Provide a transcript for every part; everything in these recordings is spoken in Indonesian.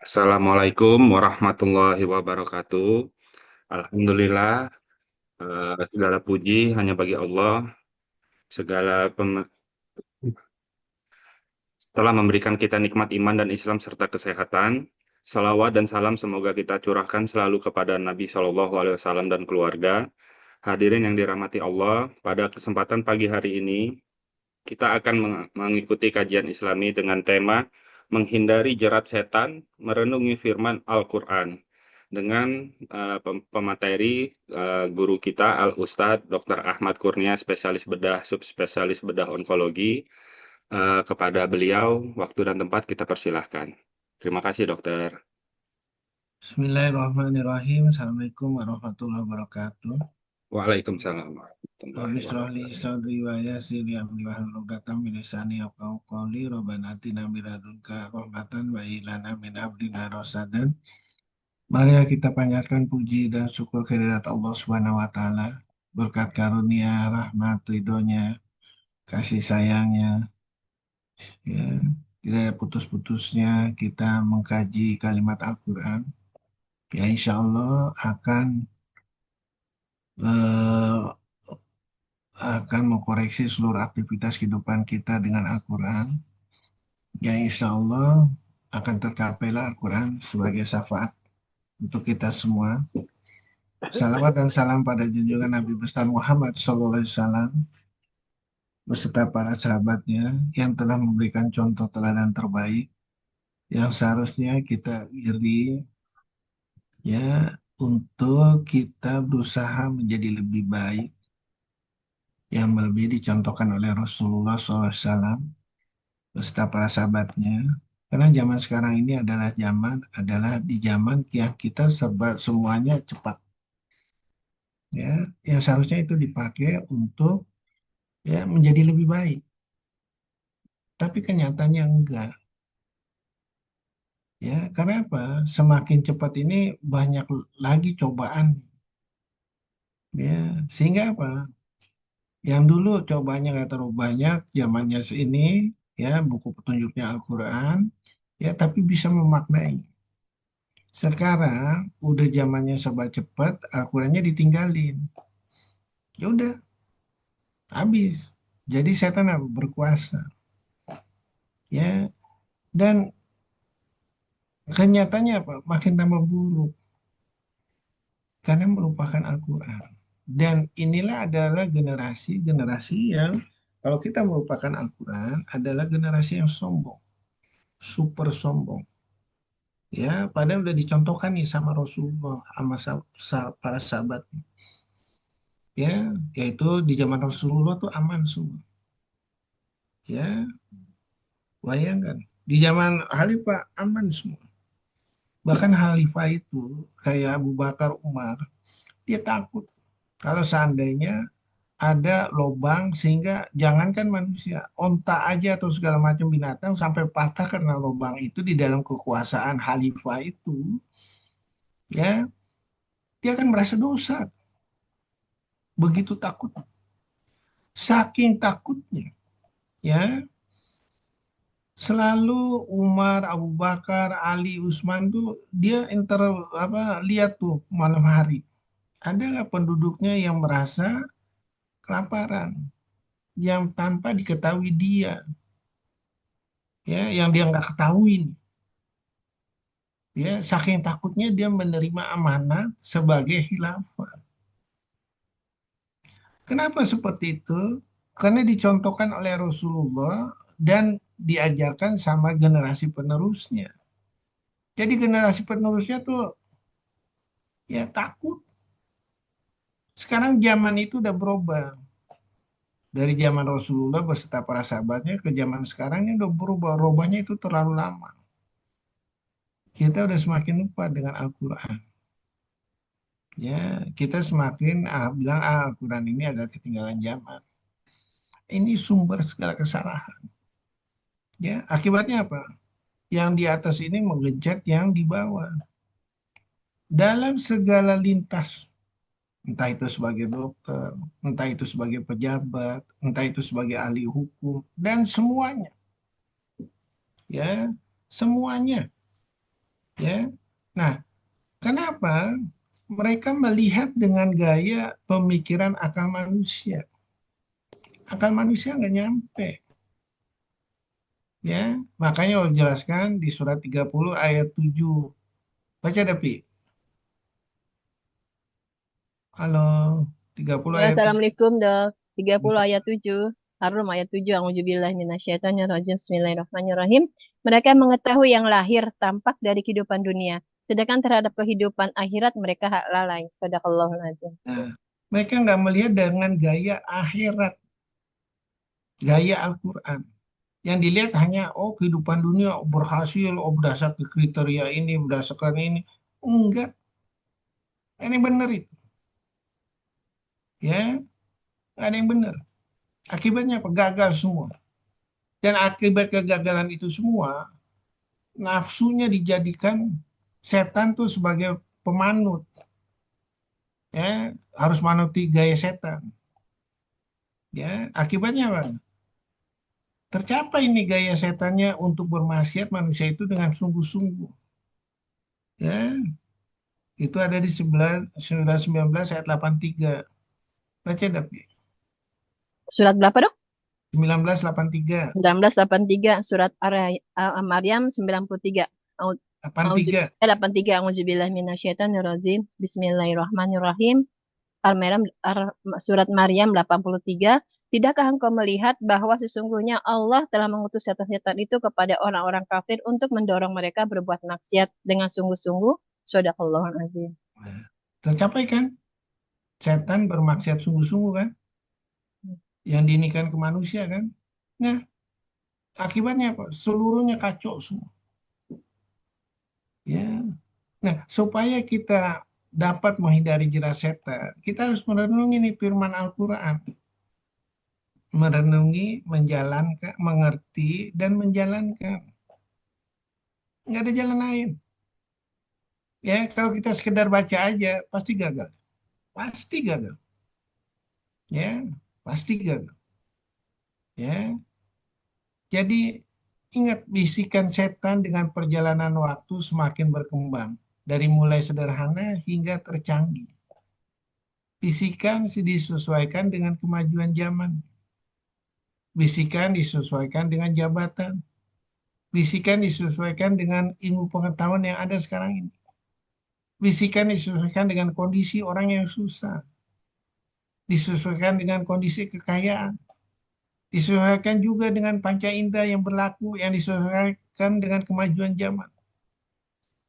Assalamualaikum warahmatullahi wabarakatuh. Alhamdulillah, segala puji hanya bagi Allah. Segala setelah memberikan kita nikmat iman dan Islam serta kesehatan, salawat dan salam semoga kita curahkan selalu kepada Nabi Shallallahu Alaihi Wasallam dan keluarga. Hadirin yang dirahmati Allah, pada kesempatan pagi hari ini kita akan mengikuti kajian Islami dengan tema menghindari jerat setan, merenungi firman Al-Quran dengan pemateri guru kita Al-Ustadz Dr. Ahmad Kurnia, spesialis bedah, subspesialis bedah onkologi. Kepada beliau, waktu dan tempat kita persilahkan. Terima kasih, dokter. Bismillahirrahmanirrahim. Assalamualaikum warahmatullahi wabarakatuh. Waalaikumsalam warahmatullahi Rabbi shrah li wabarakatuh. sadri wa yassir li amri wahlul 'uqdatam min lisani yafqahu qawli. Rabbana atina min ladunka rahmatan wa hab lana min amrina rasadan. Mari kita panjatkan puji dan syukur kehadirat Allah Subhanahu wa taala. Berkat karunia, rahmat, ridhonya, kasih sayangnya, ya, tidak ada putus-putusnya kita mengkaji kalimat Al-Quran. Ya, insya Allah eh, akan mengkoreksi seluruh aktivitas kehidupan kita dengan Al-Quran. Ya insya Allah akan tercapailah Al-Quran sebagai syafaat untuk kita semua. Salawat dan salam pada junjungan Nabi besar Muhammad SAW beserta para sahabatnya yang telah memberikan contoh teladan terbaik yang seharusnya kita iri ya untuk kita berusaha menjadi lebih baik yang melebihi dicontohkan oleh Rasulullah SAW beserta para sahabatnya. Karena zaman sekarang ini adalah di zaman yang kita serba semuanya cepat, ya, yang seharusnya itu dipakai untuk ya menjadi lebih baik. Tapi kenyataannya enggak, ya. Karena apa? Semakin cepat ini banyak lagi cobaan, ya. Sehingga apa? Yang dulu cobaannya nggak terlalu banyak, zamannya ini, ya, buku petunjuknya Al-Quran, ya, tapi bisa memaknai. Sekarang udah zamannya serba cepat, Al-Qurannya ditinggalin. Ya udah, habis. Jadi setan apa? Berkuasa. Ya, dan kenyataannya apa? Makin tambah buruk karena melupakan Al-Quran. Dan inilah adalah generasi-generasi yang kalau kita melupakan Al-Quran adalah generasi yang sombong, super sombong. Ya, padahal udah dicontohkan nih sama Rasulullah, sama para sahabat. Ya, yaitu di zaman Rasulullah tuh aman semua. Ya, bayangkan di zaman Khalifah aman semua. Bahkan Khalifah itu kayak Abu Bakar, Umar, dia takut kalau seandainya ada lobang sehingga jangankan manusia, onta aja atau segala macam binatang sampai patah karena lobang itu di dalam kekuasaan Khalifah itu, ya dia akan merasa dosa. Begitu takut, saking takutnya, ya selalu Umar, Abu Bakar, Ali, Utsman tuh dia apa lihat tuh malam hari ada nggak penduduknya yang merasa kelaparan yang tanpa diketahui dia, ya yang dia nggak ketahui, ya saking takutnya dia menerima amanat sebagai khilafah. Kenapa seperti itu? Karena dicontohkan oleh Rasulullah dan diajarkan sama generasi penerusnya. Jadi generasi penerusnya tuh ya takut. Sekarang zaman itu udah berubah. Dari zaman Rasulullah beserta para sahabatnya ke zaman sekarang ini udah berubah. Robahnya itu terlalu lama. Kita udah semakin lupa dengan Al-Quran. Ya, kita semakin bilang Al-Quran ini adalah ketinggalan zaman. Ini sumber segala kesalahan. Ya, akibatnya apa? Yang di atas ini mengejar yang di bawah. Dalam segala lintas, entah itu sebagai dokter, entah itu sebagai pejabat, entah itu sebagai ahli hukum, dan semuanya, ya, semuanya. Ya. Nah, kenapa? Mereka melihat dengan gaya pemikiran akal manusia. Akal manusia nggak nyampe. Ya, makanya harus jelaskan di surat 30 ayat 7. Baca Dapi. Halo, 30 Ya, ayat 7. Assalamualaikum, Dok. 30 ayat 7. Harum ayat 7. A'udzubillahi minasyaitonirrajim. Bismillahirrahmanirrahim. Mereka mengetahui yang lahir tampak dari kehidupan dunia. Sedangkan terhadap kehidupan akhirat mereka hak lalai. Sadaqallahul azim. Nah, mereka nggak melihat dengan gaya akhirat, gaya Al-Quran. Yang dilihat hanya, oh kehidupan dunia berhasil, oh berdasarkan kriteria ini, berdasarkan ini. Enggak, ini benar itu. Ya, nggak ada yang benar. Akibatnya apa? Gagal semua. Dan akibat kegagalan itu semua, nafsunya dijadikan setan tuh sebagai pemanut. Ya, harus manuti gaya setan. Ya, akibatnya apa? Tercapai ini gaya setannya untuk bermaksiat manusia itu dengan sungguh-sungguh. Ya, itu ada di 19 ayat 83. Baca Dapi. Surat berapa, Dok? 1983. 1983. Surat Maryam 93. 83. 83. A'udzubillahi minasyaitonirrajim. Bismillahirrahmanirrahim. Surat Maryam 83. Tidakkah engkau melihat bahwa sesungguhnya Allah telah mengutus setan-setan itu kepada orang-orang kafir untuk mendorong mereka berbuat maksiat dengan sungguh-sungguh? Shadaqallahul azim. Nah, tercapai kan? Setan bermaksiat sungguh-sungguh kan? Yang diinikan ke manusia kan? Nah, akibatnya apa? Seluruhnya kacau semua. Ya. Nah, supaya kita dapat menghindari jerat setan, kita harus merenungi nih firman Al-Quran. Merenungi, menjalankan, mengerti, dan menjalankan. Nggak ada jalan lain. Ya, kalau kita sekedar baca aja, pasti gagal. Pasti gagal. Ya, pasti gagal. Ya, jadi ingat bisikan setan dengan perjalanan waktu semakin berkembang. Dari mulai sederhana hingga tercanggih. Bisikan disesuaikan dengan kemajuan zaman. Bisikan disesuaikan dengan jabatan. Bisikan disesuaikan dengan ilmu pengetahuan yang ada sekarang ini. Bisikan disesuaikan dengan kondisi orang yang susah. Disesuaikan dengan kondisi kekayaan. Disesuaikan juga dengan panca indera yang berlaku yang disesuaikan dengan kemajuan zaman.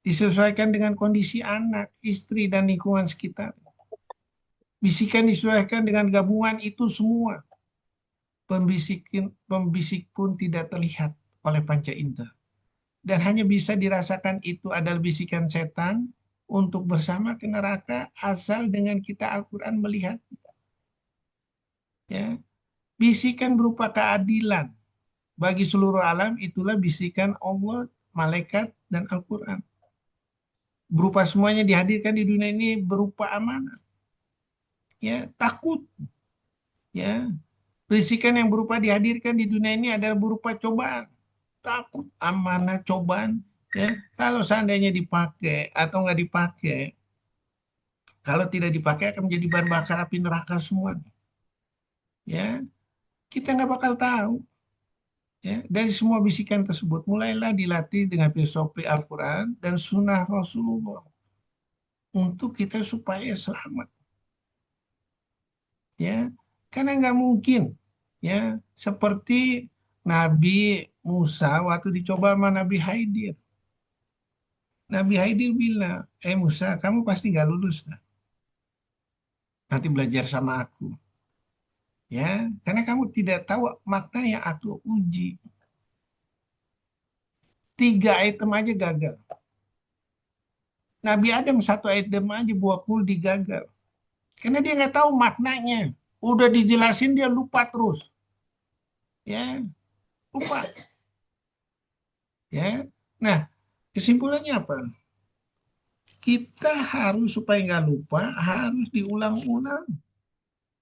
Disesuaikan dengan kondisi anak, istri, dan lingkungan sekitar. Bisikan disesuaikan dengan gabungan itu semua. Pembisik pun tidak terlihat oleh panca indera. Dan hanya bisa dirasakan itu adalah bisikan setan untuk bersama ke neraka asal dengan kita Al-Quran melihat. Ya. Bisikan berupa keadilan bagi seluruh alam itulah bisikan Allah, malaikat, dan Al-Quran. Berupa semuanya dihadirkan di dunia ini berupa amanah. Ya, takut. Ya, bisikan yang berupa dihadirkan di dunia ini adalah berupa cobaan. Takut, amanah, cobaan. Ya, kalau seandainya dipakai atau nggak dipakai, kalau tidak dipakai akan menjadi bahan bakar api neraka semua. Ya, kita nggak bakal tahu. Ya, dari semua bisikan tersebut, mulailah dilatih dengan filosofi Al-Quran dan Sunnah Rasulullah untuk kita supaya selamat. Ya, karena nggak mungkin, ya, seperti Nabi Musa waktu dicoba sama Nabi Khidir. Nabi Khidir bilang, Musa, kamu pasti nggak lulus, nah. Nanti belajar sama aku. Ya, karena kamu tidak tahu makna yang aku uji. 3 item aja gagal. Nabi Adam 1 item aja buah kul digagal. Karena dia nggak tahu maknanya. Udah dijelasin dia lupa terus. Ya, lupa. Ya. Nah, kesimpulannya apa? Kita harus supaya nggak lupa, harus diulang-ulang.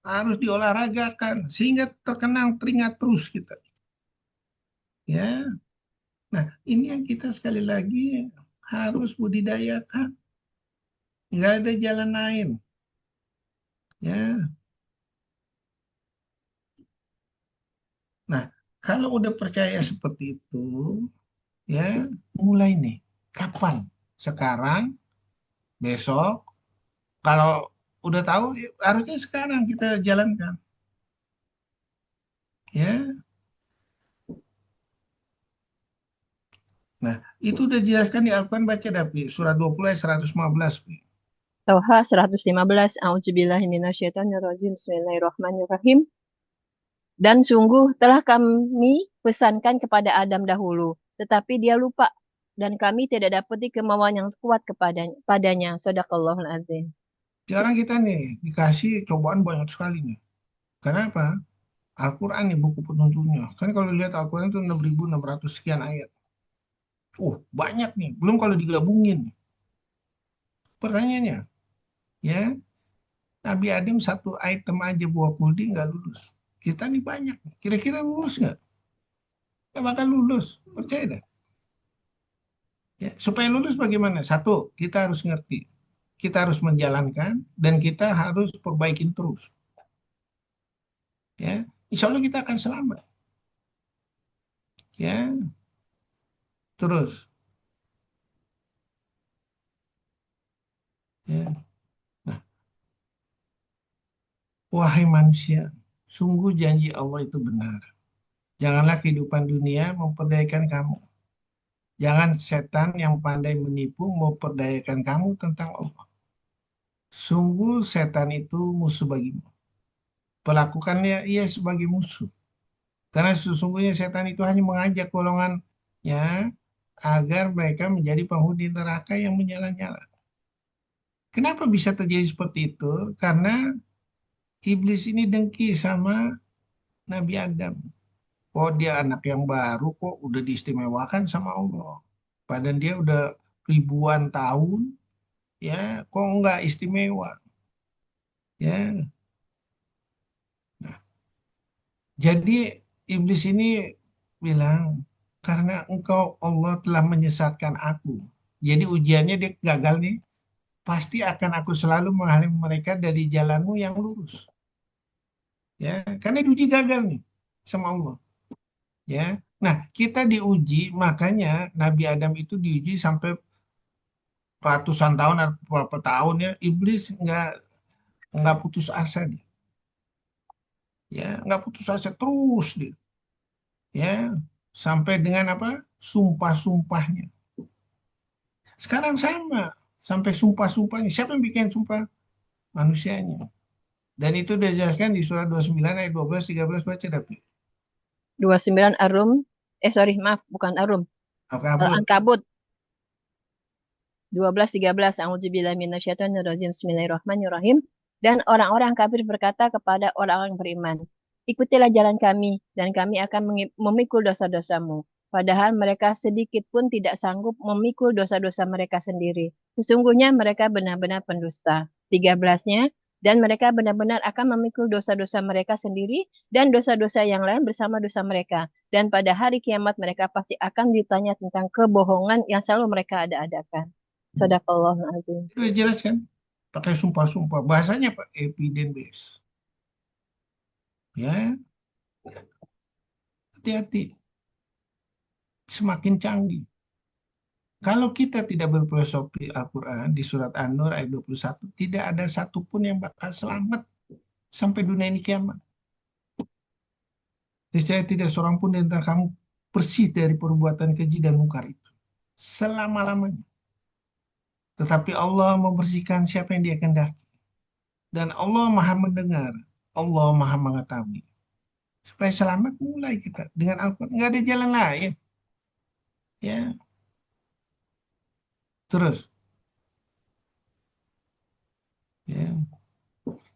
Harus diolahragakan. Sehingga terkenang teringat terus kita. Ya. Nah, ini yang kita sekali lagi harus budidayakan. Nggak ada jalan lain. Ya, nah kalau udah percaya seperti itu, ya mulai nih. Kapan? Sekarang, besok. Kalau udah tahu, ya, harusnya sekarang kita jalankan. Ya, nah itu udah dijelaskan di Al-Quran, baca Dapi, surah 20 ayat 115. Pi. Toha 115. A'udzubillahi minasyaitonirrajim. Bismillahirrahmanirrahim. Dan sungguh telah kami pesankan kepada Adam dahulu, tetapi dia lupa dan kami tidak dapati kemauan yang kuat padanya. Shadaqallahul azim. Sekarang kita nih dikasih cobaan banyak sekali nih. Kenapa? Al-Quran nih buku penuntunnya. Kan kalau lihat Al-Quran itu 6.600 sekian ayat. Banyak nih. Belum kalau digabungin. Pertanyaannya, ya Nabi Adam satu item aja buah kuldi nggak lulus. Kita nih banyak. Kira-kira lulus nggak? Nggak bakal lulus. Percaya dah. Ya, supaya lulus bagaimana? Satu, kita harus ngerti. Kita harus menjalankan dan kita harus perbaikin terus. Ya, insya Allah kita akan selamat. Ya, terus. Ya. Nah, wahai manusia, sungguh janji Allah itu benar. Janganlah kehidupan dunia memperdayakan kamu. Jangan setan yang pandai menipu memperdayakan kamu tentang Allah. Sungguh setan itu musuh bagimu. Perlakukannya ia sebagai musuh. Karena sesungguhnya setan itu hanya mengajak golongannya agar mereka menjadi penghuni neraka yang menyala-nyala. Kenapa bisa terjadi seperti itu? Karena iblis ini dengki sama Nabi Adam. Oh, dia anak yang baru kok udah diistimewakan sama Allah. Padahal dia udah ribuan tahun, ya kok nggak istimewa. Ya, jadi iblis ini bilang, karena engkau Allah telah menyesatkan aku. Jadi ujiannya dia gagal nih, pasti akan aku selalu menghalangi mereka dari jalanmu yang lurus. Ya, karena diuji gagal nih sama Allah. Ya, nah kita diuji, makanya Nabi Adam itu diuji sampai ratusan tahun atau berapa tahun ya, iblis nggak putus asa dia. Ya, nggak putus asa terus dia. Ya, sampai dengan apa? Sumpah-sumpahnya. Sekarang sama, sampai sumpah-sumpahnya. Siapa yang bikin sumpah? Manusianya. Dan itu dijelaskan di surah 29 ayat 12, 13, baca tapi. 29 Arum. Sorry, maaf, bukan Arum. Al-Kabut. Al-Ankabut 12-13. A'udzubillahi minasyaitonirrajim. Bismillahirrahmanirrahim. Dan orang-orang kafir berkata kepada orang-orang beriman, ikutilah jalan kami, dan kami akan memikul dosa-dosamu. Padahal mereka sedikit pun tidak sanggup memikul dosa-dosa mereka sendiri. Sesungguhnya mereka benar-benar pendusta. 13-nya, dan mereka benar-benar akan memikul dosa-dosa mereka sendiri dan dosa-dosa yang lain bersama dosa mereka. Dan pada hari kiamat mereka pasti akan ditanya tentang kebohongan yang selalu mereka ada-adakan. Sadaqallahul azim. Itu dijelaskan. Pakai sumpah-sumpah. Bahasanya Pak, evidence based. Ya, hati-hati. Semakin canggih. Kalau kita tidak berfilosofi Al-Quran di surat An-Nur ayat 21, tidak ada satupun yang bakal selamat sampai dunia ini kiamat. Niscaya tidak seorang pun di antara kamu bersih dari perbuatan keji dan mungkar itu. Selama-lamanya. Tetapi Allah membersihkan siapa yang dia kehendaki. Dan Allah maha mendengar. Allah maha mengetahui. Supaya selamat mulai kita dengan Al-Quran. Nggak ada jalan lain. Ya, terus. Ya.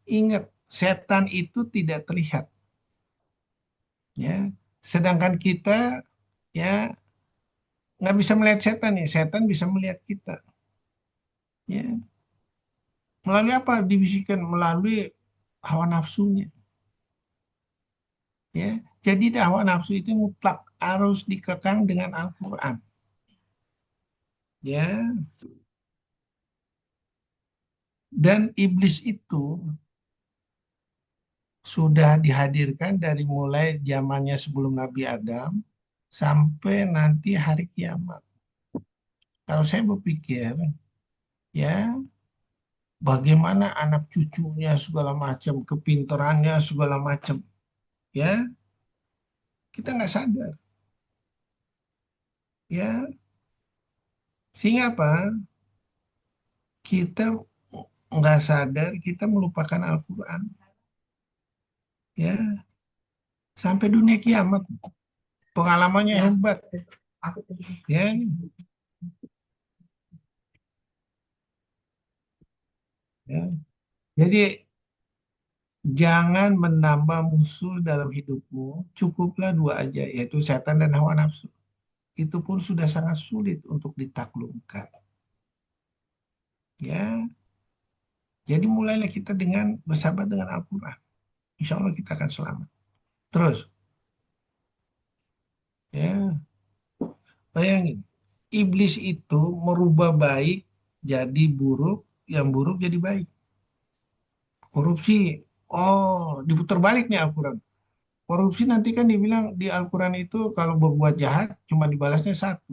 Ingat, setan itu tidak terlihat. Ya, sedangkan kita ya nggak bisa melihat setan ya, setan bisa melihat kita. Ya, melalui apa? Dibisikkan melalui hawa nafsunya. Ya, jadi hawa nafsu itu mutlak harus dikekang dengan Al-Quran. Ya, dan iblis itu sudah dihadirkan dari mulai zamannya sebelum Nabi Adam sampai nanti hari kiamat. Kalau saya berpikir, ya, bagaimana anak cucunya segala macam, kepintarannya segala macam, ya, kita nggak sadar, ya, sehingga apa? Kita nggak sadar, kita melupakan Al-Quran, ya, sampai dunia kiamat. Pengalamannya hebat, ya, ya. Jadi jangan menambah musuh dalam hidupmu, cukuplah dua aja, yaitu setan dan hawa nafsu. Itu pun sudah sangat sulit untuk ditaklukkan. Ya, jadi mulailah kita dengan bersahabat dengan Al-Quran. Insya Allah kita akan selamat. Terus, ya, bayangin, iblis itu merubah baik jadi buruk, yang buruk jadi baik. Korupsi, oh, diputar balik nih Al-Quran. Korupsi nanti kan dibilang di Al-Quran itu kalau berbuat jahat cuma dibalasnya satu.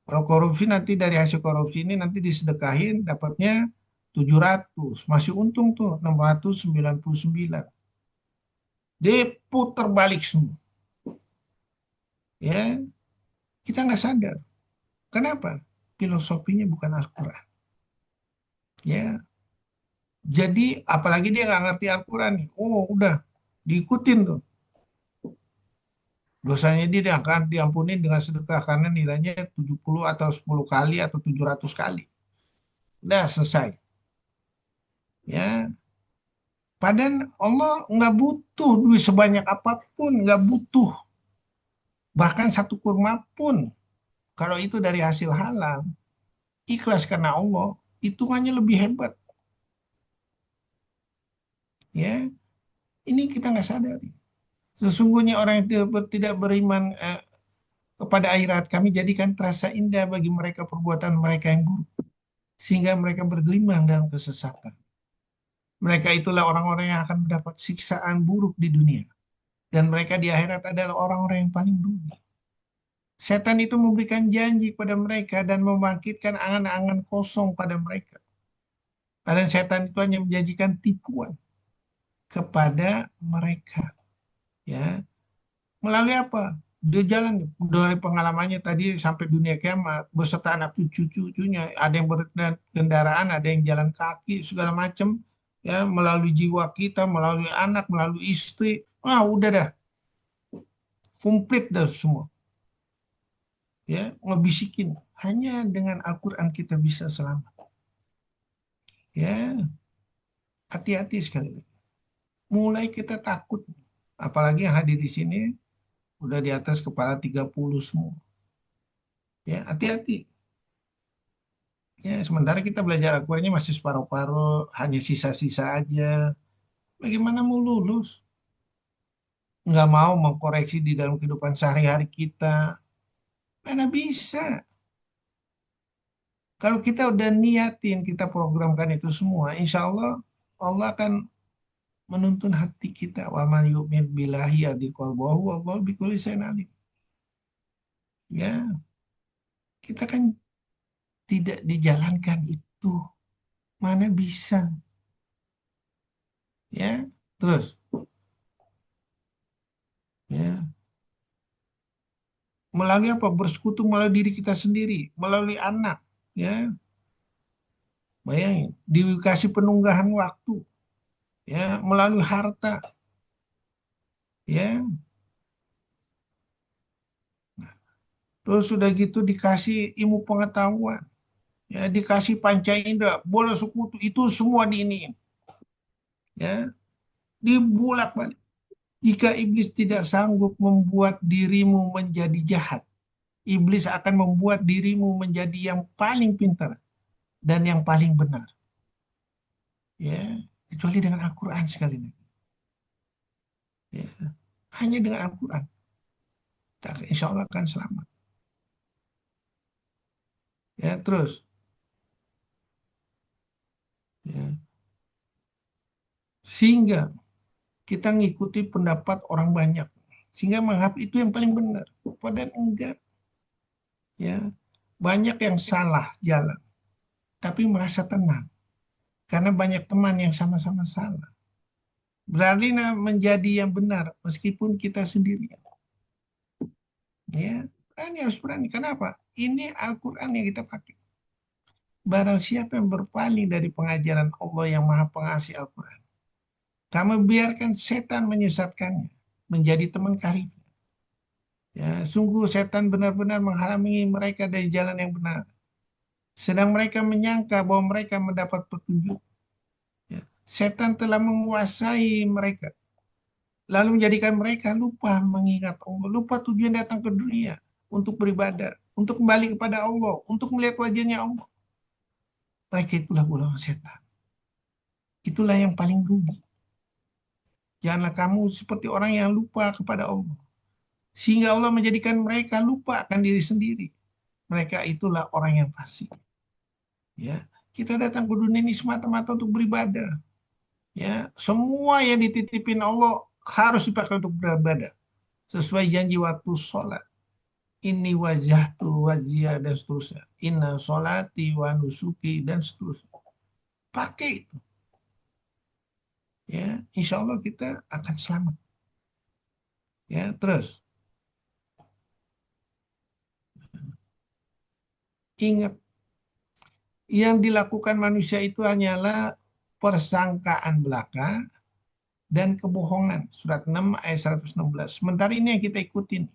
Kalau korupsi nanti dari hasil korupsi ini nanti disedekahin dapatnya 700. Masih untung tuh 699. Diputar balik semua. Ya, kita nggak sadar. Kenapa? Filosofinya bukan Al-Quran. Ya, jadi apalagi dia nggak ngerti Al-Quran nih. Oh, udah diikutin tuh. Dosanya dia akan diampuni dengan sedekah karena nilainya 70 atau 10 kali atau 700 kali. Udah selesai. Ya, padahal Allah nggak butuh duit sebanyak apapun, nggak butuh. Bahkan satu kurma pun, kalau itu dari hasil halal, ikhlas karena Allah, hitungannya lebih hebat. Ya, ini kita nggak sadari. Sesungguhnya orang yang tidak beriman kepada akhirat kami jadikan terasa indah bagi mereka perbuatan mereka yang buruk. Sehingga mereka bergelimang dalam kesesatan. Mereka itulah orang-orang yang akan mendapat siksaan buruk di dunia. Dan mereka di akhirat adalah orang-orang yang paling rugi. Setan itu memberikan janji pada mereka dan membangkitkan angan-angan kosong pada mereka. Padahal setan itu hanya menjanjikan tipuan kepada mereka. Ya, melalui apa? Dia jalan dari pengalamannya tadi sampai dunia kiamat beserta anak cucu-cucunya. Ada yang berkendaraan, ada yang jalan kaki, segala macam. Ya, melalui jiwa kita, melalui anak, melalui istri. Ah, udah dah, komplit dah semua. Ya, ngebisikin. Hanya dengan Al-Quran kita bisa selamat. Ya, hati-hati sekali lagi. Mulai kita takut. Apalagi yang hadir di sini udah di atas kepala 30 semua. Ya, hati-hati. Ya, sementara kita belajar Al-Qurannya masih separuh-paruh, hanya sisa-sisa aja. Bagaimana mau lulus? Nggak mau mengkoreksi di dalam kehidupan sehari-hari kita. Mana bisa? Kalau kita udah niatin, kita programkan itu semua, insya Allah, Allah akan menuntun hati kita. Wa man yu'min billahi yahdi qalbahu wallahu bikulli syai'in alim. Ya, kita kan tidak dijalankan itu. Mana bisa? Ya, terus, ya, melalui apa? Bersekutu melalui diri kita sendiri, melalui anak, ya. Bayangin, dikasih penunggahan waktu, ya, melalui harta, ya. Terus sudah gitu dikasih ilmu pengetahuan, ya, dikasih panca indera, boleh sekutu, itu semua diiniin, ya, dibulak-balik. Jika iblis tidak sanggup membuat dirimu menjadi jahat, iblis akan membuat dirimu menjadi yang paling pintar dan yang paling benar. Ya, kecuali dengan Al-Quran sekali lagi. Ya, hanya dengan Al-Quran, kita insya Allah akan selamat. Ya, terus ya, sehingga kita ngikuti pendapat orang banyak, sehingga menganggap itu yang paling benar. Padahal enggak, ya. Banyak yang salah jalan, tapi merasa tenang karena banyak teman yang sama-sama salah. Berani menjadi yang benar meskipun kita sendirian. Ya, berani, harus berani. Kenapa? Ini Al-Quran yang kita pakai. Barang siapa yang berpaling dari pengajaran Allah yang Maha Pengasih Al-Quran, kamu biarkan setan menyesatkannya menjadi teman karib. Ya, sungguh setan benar-benar menghalangi mereka dari jalan yang benar. Sedang mereka menyangka bahwa mereka mendapat petunjuk. Ya, setan telah menguasai mereka, lalu menjadikan mereka lupa mengingat Allah, lupa tujuan datang ke dunia untuk beribadah, untuk kembali kepada Allah, untuk melihat wajahnya Allah. Mereka itulah golongan setan. Itulah yang paling rugi. Janganlah kamu seperti orang yang lupa kepada Allah, sehingga Allah menjadikan mereka lupa akan diri sendiri. Mereka itulah orang yang fasik. Ya, kita datang ke dunia ini semata-mata untuk beribadah. Ya, semua yang dititipin Allah harus dipakai untuk beribadah sesuai janji waktu sholat. Ini wajah tu wajah dan seterusnya. Inna sholati wa nusuki dan seterusnya. Pakai itu. Ya, insya Allah kita akan selamat. Ya, terus ingat, yang dilakukan manusia itu hanyalah persangkaan belaka dan kebohongan. Surat 6 ayat 116. Sementara ini yang kita ikutin.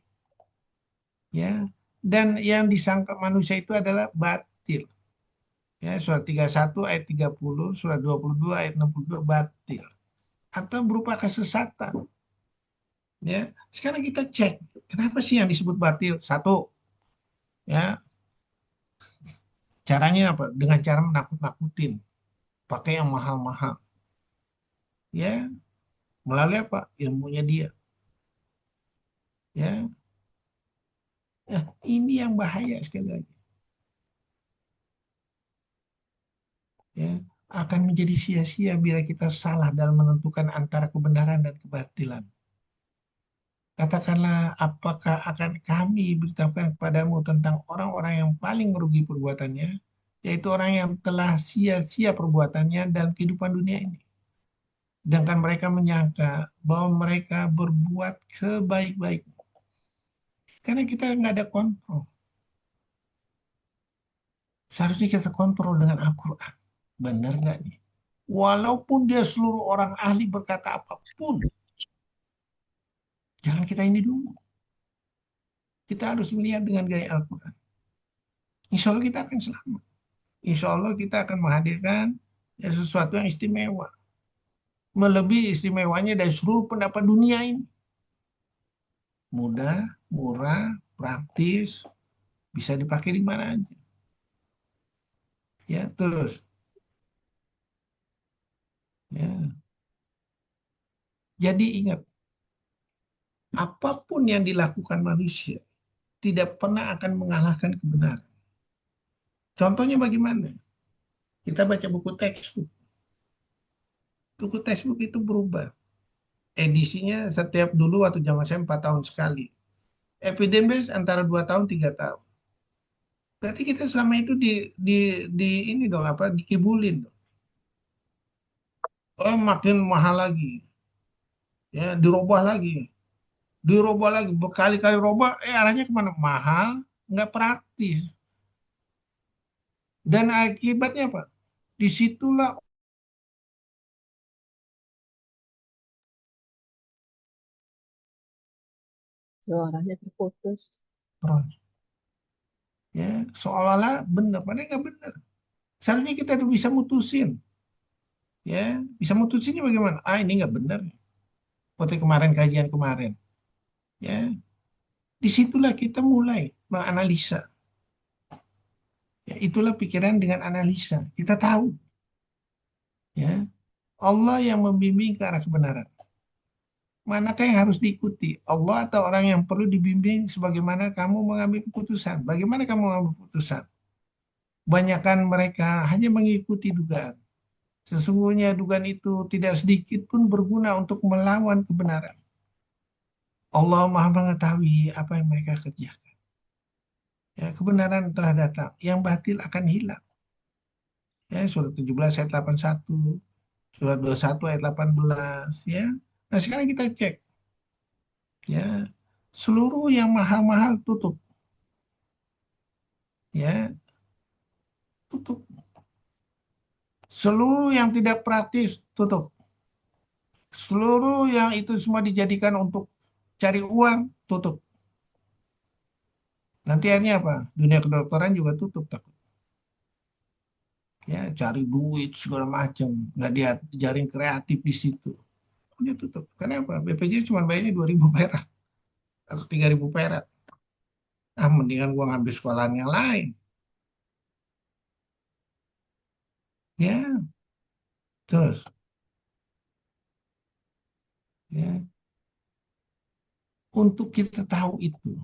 Ya, dan yang disangka manusia itu adalah batil. Ya, surat 31 ayat 30, surat 22 ayat 62 batil atau berupa kesesatan. Ya, sekarang kita cek kenapa sih yang disebut batil? Satu, ya, caranya apa? Dengan cara menakut-nakutin, pakai yang mahal-mahal. Ya, melalui apa? Ilmunya dia. Ya, nah, ini yang bahaya sekali lagi. Ya, akan menjadi sia-sia bila kita salah dalam menentukan antara kebenaran dan kebatilan. Katakanlah, apakah akan kami beritahukan kepadamu tentang orang-orang yang paling merugi perbuatannya, yaitu orang yang telah sia-sia perbuatannya dalam kehidupan dunia ini. Sedangkan mereka menyangka bahwa mereka berbuat sebaik-baik. Karena kita nggak ada kontrol. Seharusnya kita kontrol dengan Al-Quran. Benar nggak nih? Walaupun dia seluruh orang ahli berkata apapun, jangan kita ini dulu. Kita harus melihat dengan gaya Al-Quran. Insya Allah kita akan selamat. Insya Allah kita akan menghadirkan sesuatu yang istimewa. Melebihi istimewanya dari seluruh pendapat dunia ini. Mudah, murah, praktis, bisa dipakai di mana aja. Ya, terus. Ya. Jadi ingat, apapun yang dilakukan manusia tidak pernah akan mengalahkan kebenaran. Contohnya bagaimana? Kita baca buku textbook. Buku textbook itu berubah. Edisinya setiap dulu waktu zaman saya 4 tahun sekali. Epidemis antara 2 tahun 3 tahun. Berarti kita selama itu di ini dong apa dikibulin dong. Oh, makin mahal lagi. Ya, dirubah lagi, berkali-kali robah, arahnya kemana? Mahal, nggak praktis. Dan akibatnya apa? Disitulah Suaranya terputus. orang. Ya, seolah-olah benar, padahal nggak benar. Seharusnya kita udah bisa mutusin. Ya, bisa mutusinnya bagaimana? Ah, ini nggak benar. Seperti kemarin kajian kemarin. Ya, disitulah kita mulai menganalisa. Ya, itulah pikiran dengan analisa. Kita tahu, ya, Allah yang membimbing ke arah kebenaran. Manakah yang harus diikuti? Allah atau orang yang perlu dibimbing sebagaimana kamu mengambil keputusan? Bagaimana kamu mengambil keputusan? Banyakkan mereka hanya mengikuti dugaan. Sesungguhnya dugaan itu tidak sedikit pun berguna untuk melawan kebenaran. Allah Maha mengetahui apa yang mereka kerjakan. Ya, kebenaran telah datang, yang batil akan hilang. Ya, surat 17 ayat 81, surat 21 ayat 18, ya. Nah, sekarang kita cek, ya. Seluruh yang mahal-mahal tutup, ya, tutup. Seluruh yang tidak praktis tutup. Seluruh yang itu semua dijadikan untuk cari uang tutup. Nanti akhirnya apa? Dunia kedokteran juga tutup takut. Ya, cari duit segala macam, nggak dia jaring kreatif di situ. Dia tutup. Kenapa? BPJS cuma bayarnya 2.000 perak atau 3.000 perak. Ah, mendingan gua ngambil sekolahan yang lain. Ya, terus, ya, untuk kita tahu itu,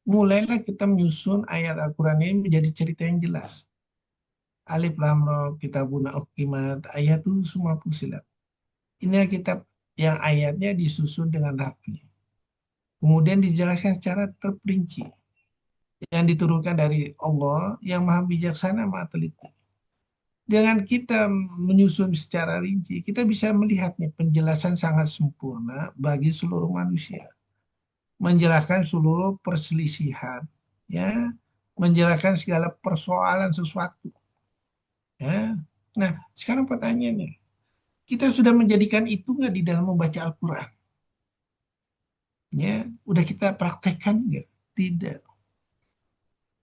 mulailah kita menyusun ayat Al-Quran ini menjadi cerita yang jelas. Alif Lam Ra, Kitabun Uhkimat, ayat itu semua fusilat. Inilah kitab yang ayatnya disusun dengan rapi. Kemudian dijelaskan secara terperinci. Yang diturunkan dari Allah yang maha bijaksana, maha teliti. Dengan kita menyusun secara rinci, kita bisa melihatnya penjelasan sangat sempurna bagi seluruh manusia. Menjelaskan seluruh perselisihan, ya, menjelaskan segala persoalan sesuatu, ya. Nah, sekarang pertanyaannya, kita sudah menjadikan itu nggak di dalam membaca Al-Quran? Ya, udah kita praktekkan nggak? Tidak.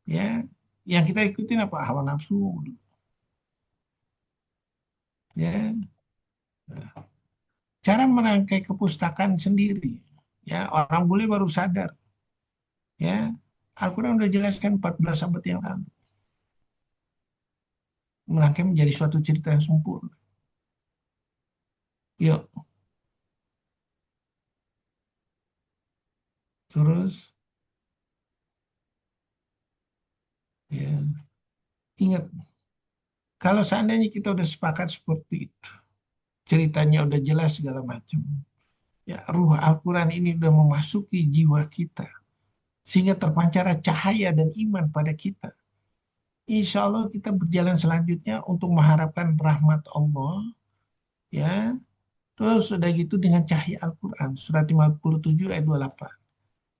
Ya, yang kita ikutin apa? Hawa nafsu. Ya, cara merangkai kepustakaan sendiri. Ya, orang bule baru sadar. Ya, Al-Quran udah jelaskan 14 abad yang lalu. Merangkai menjadi suatu cerita yang sempurna. Yuk, terus, ya, ingat, kalau seandainya kita udah sepakat seperti itu, ceritanya udah jelas segala macam, ya, ruh Al-Quran ini udah memasuki jiwa kita, sehingga terpancar cahaya dan iman pada kita. Insya Allah kita berjalan selanjutnya untuk mengharapkan rahmat Allah, ya. Terus sudah gitu dengan cahaya Al-Quran, surat 57 ayat 28.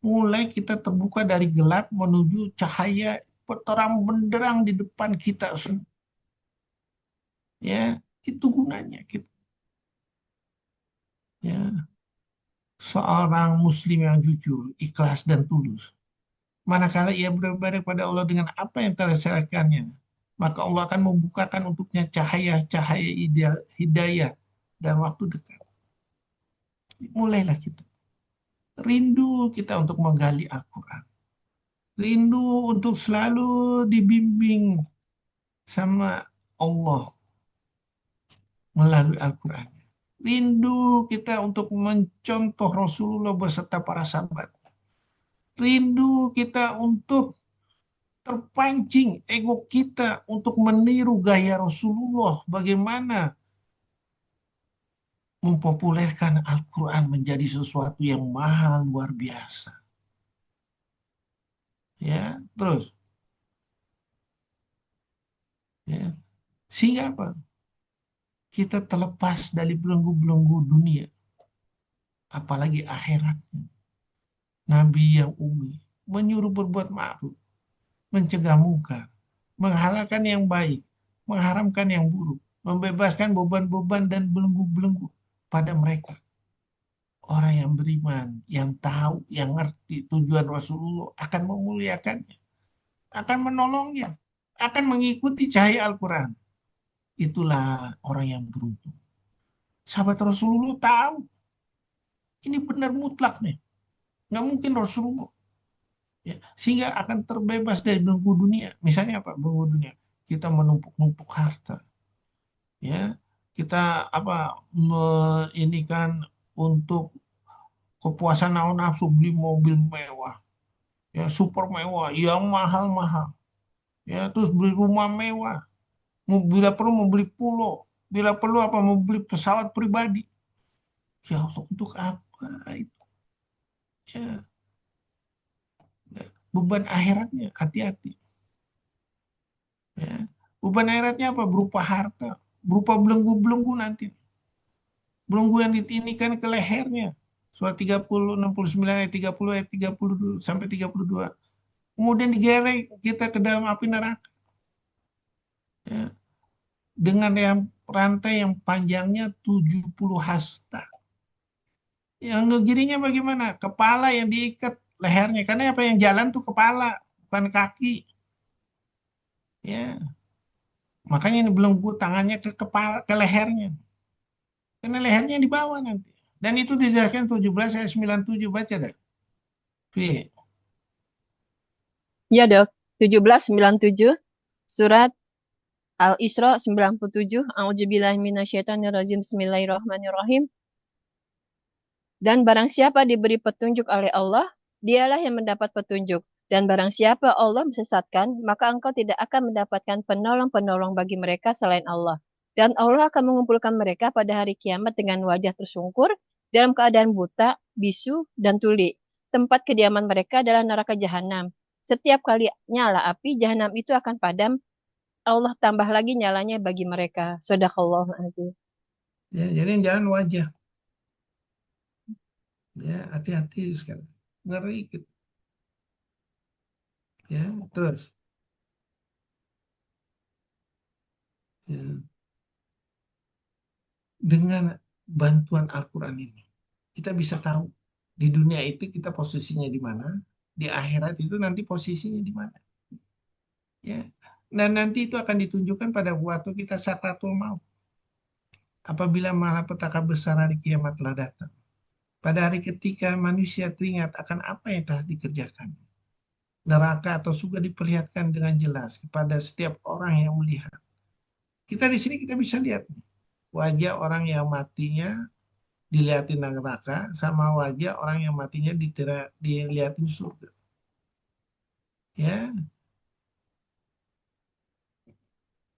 Mulai kita terbuka dari gelap menuju cahaya terang benderang di depan kita. Ya, itu gunanya kita. Ya, seorang muslim yang jujur, ikhlas dan tulus. Manakala ia beribadah kepada Allah dengan apa yang telah disyaratkannya, maka Allah akan membukakan untuknya cahaya-cahaya hidayah dan waktu dekat. Mulailah kita. Rindu kita untuk menggali Al-Quran. Rindu untuk selalu dibimbing sama Allah melalui Al-Quran. Rindu kita untuk mencontoh Rasulullah beserta para sahabat. Rindu kita untuk terpancing ego kita untuk meniru gaya Rasulullah. Bagaimana mempopulerkan Al-Quran menjadi sesuatu yang mahal luar biasa. Ya, terus, ya, sehingga apa? Kita terlepas dari belenggu-belenggu dunia, apalagi akhiratnya. Nabi yang umi menyuruh berbuat ma'ruf, mencegah mungkar, menghalalkan yang baik, mengharamkan yang buruk, membebaskan beban-beban dan belenggu-belenggu pada mereka. Orang yang beriman, yang tahu, yang ngerti tujuan Rasulullah akan memuliakannya, akan menolongnya, akan mengikuti cahaya Al-Quran. Itulah orang yang beruntung. Sahabat Rasulullah tahu, ini benar mutlak nih. Nggak mungkin Rasulullah. Ya, sehingga akan terbebas dari belenggu dunia. Misalnya apa? Belenggu dunia. Kita menumpuk-numpuk harta. Ya, kita apa? Ini kan untuk kepuasan hawa nafsu beli mobil mewah, ya super mewah, yang mahal-mahal. ya, terus beli rumah mewah, bila perlu mau beli pulau, bila perlu apa mau beli pesawat pribadi. Ya Allah, untuk apa itu? Ya, ya. Beban akhiratnya hati-hati. Ya. Beban akhiratnya apa? Berupa harta, berupa belenggu-belenggu nanti. Belenggu yang ditinikan ke lehernya. Surat 30, 69, ayat 30, ayat 32, sampai 32. Kemudian digerek kita ke dalam api neraka. Ya. Dengan yang rantai yang panjangnya 70 hasta. Yang negerinya bagaimana? Kepala yang diikat lehernya. Karena apa yang jalan tuh kepala, bukan kaki. Ya, makanya ini belenggu tangannya ke kepala, ke lehernya. Karena lehernya di bawah nanti. Dan itu dijelaskan 17 ayat 97, baca dah. Fi. Ya dok, 1797 surat Al-Isra 97. A'udzubillahi minasyaitonirrajim. Bismillahirrahmanirrahim. Dan barang siapa diberi petunjuk oleh Allah, dialah yang mendapat petunjuk. Dan barang siapa Allah mesesatkan, maka engkau tidak akan mendapatkan penolong-penolong bagi mereka selain Allah. Dan Allah akan mengumpulkan mereka pada hari kiamat dengan wajah tersungkur, dalam keadaan buta, bisu, dan tuli. Tempat kediaman mereka adalah neraka jahanam. Setiap kali nyala api, jahanam itu akan padam. Allah tambah lagi nyalanya bagi mereka. Shadaqallahu adzim. Ya, jadi yang jalan wajah. Ya, hati-hati sekali. Ngeri gitu. Ya, terus. Ya, dengan bantuan Al-Quran ini, kita bisa tahu di dunia itu kita posisinya di mana, di akhirat itu nanti posisinya di mana. Ya, dan nanti itu akan ditunjukkan pada waktu kita sakratul maut. Apabila malapetaka besar hari kiamat telah datang. Pada hari ketika manusia teringat akan apa yang telah dikerjakan. Neraka atau surga diperlihatkan dengan jelas kepada setiap orang yang melihat. Kita di sini kita bisa lihat wajah orang yang matinya dilihatin neraka sama wajah orang yang matinya dilihatin surga. Ya,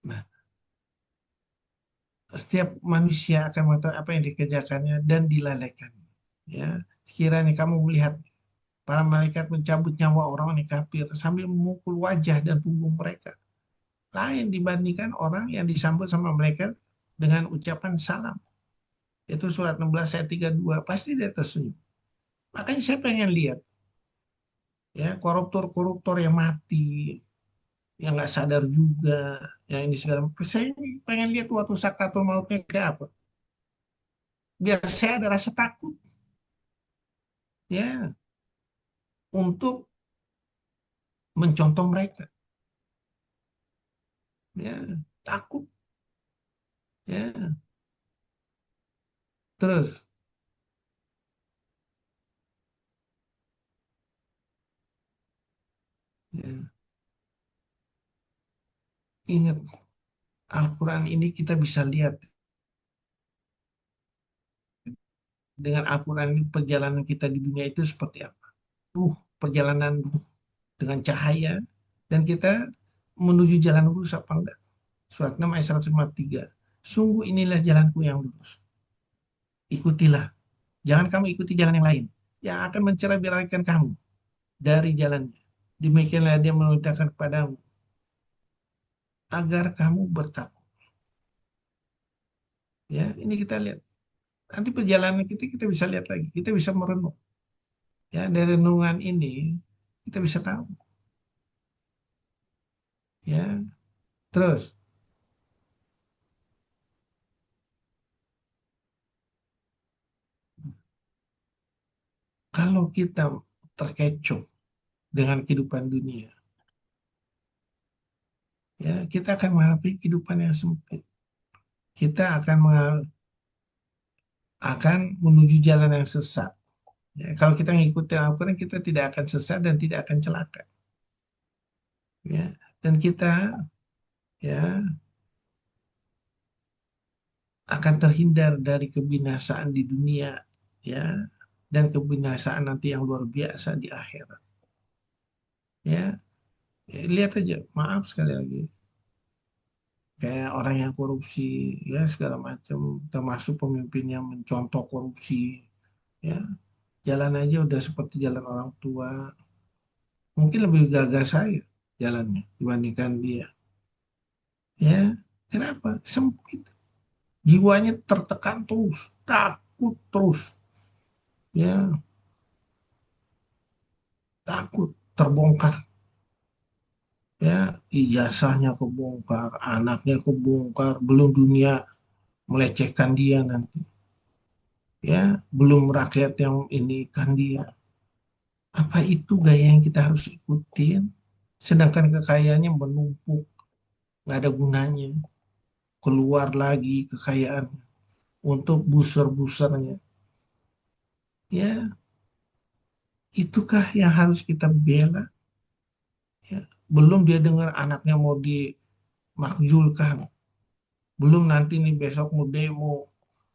nah, setiap manusia akan mengetahui apa yang dikerjakannya dan dilalaikan. Ya, sekiranya kamu melihat para malaikat mencabut nyawa orang yang kafir sambil memukul wajah dan punggung mereka. Lain dibandingkan orang yang disambut sama mereka dengan ucapan salam. Itu surat 16 ayat 32. Pasti dia tersenyum. Makanya saya pengen lihat ya koruptor-koruptor yang mati, yang nggak sadar juga, yang ini segala. Saya pengen lihat waktu sakratul mautnya kayak apa. Biar saya ada rasa takut ya untuk mencontoh mereka. Ya, takut ya. Terus ya, ingat Al-Quran ini kita bisa lihat dengan Al-Quran ini perjalanan kita di dunia itu seperti apa. Perjalanan dengan cahaya dan kita menuju jalan lurus apa enggak. Surat 6 ayat 153. Sungguh inilah jalanku yang lurus. Ikutilah. Jangan kamu ikuti jalan yang lain yang akan mencerai beralihkan kamu dari jalannya. Demikianlah dia memerintahkan kepadamu agar kamu bertakwa. Ya, ini kita lihat. Nanti perjalanan kita bisa lihat lagi. Kita bisa merenung. Ya, dari renungan ini kita bisa tahu. Ya, terus kalau kita terkecoh dengan kehidupan dunia, ya kita akan menghadapi kehidupan yang sempit. Kita akan menuju jalan yang sesat. Ya, kalau kita mengikuti Al-Quran, kita tidak akan sesat dan tidak akan celaka. Ya, dan kita ya akan terhindar dari kebinasaan di dunia, ya, dan kebinasaan nanti yang luar biasa di akhirat. Ya, Lihat aja, maaf sekali lagi, kayak orang yang korupsi, ya segala macam, termasuk pemimpin yang mencontoh korupsi, ya jalan aja udah seperti jalan orang tua, mungkin lebih gagah saya jalannya dibandingkan dia. Ya, kenapa? Sempit, jiwanya tertekan terus, takut terus, ya takut terbongkar, ya ijazahnya kebongkar, anaknya kebongkar, belum dunia melecehkan dia nanti, ya belum rakyat yang ini kan dia. Apa itu gaya yang kita harus ikutin? Sedangkan kekayaannya menumpuk, nggak ada gunanya. Keluar lagi kekayaan untuk buser-busernya. Ya, itukah yang harus kita bela? Ya, belum dia dengar anaknya mau dimakzulkan. Belum nanti nih besok mau demo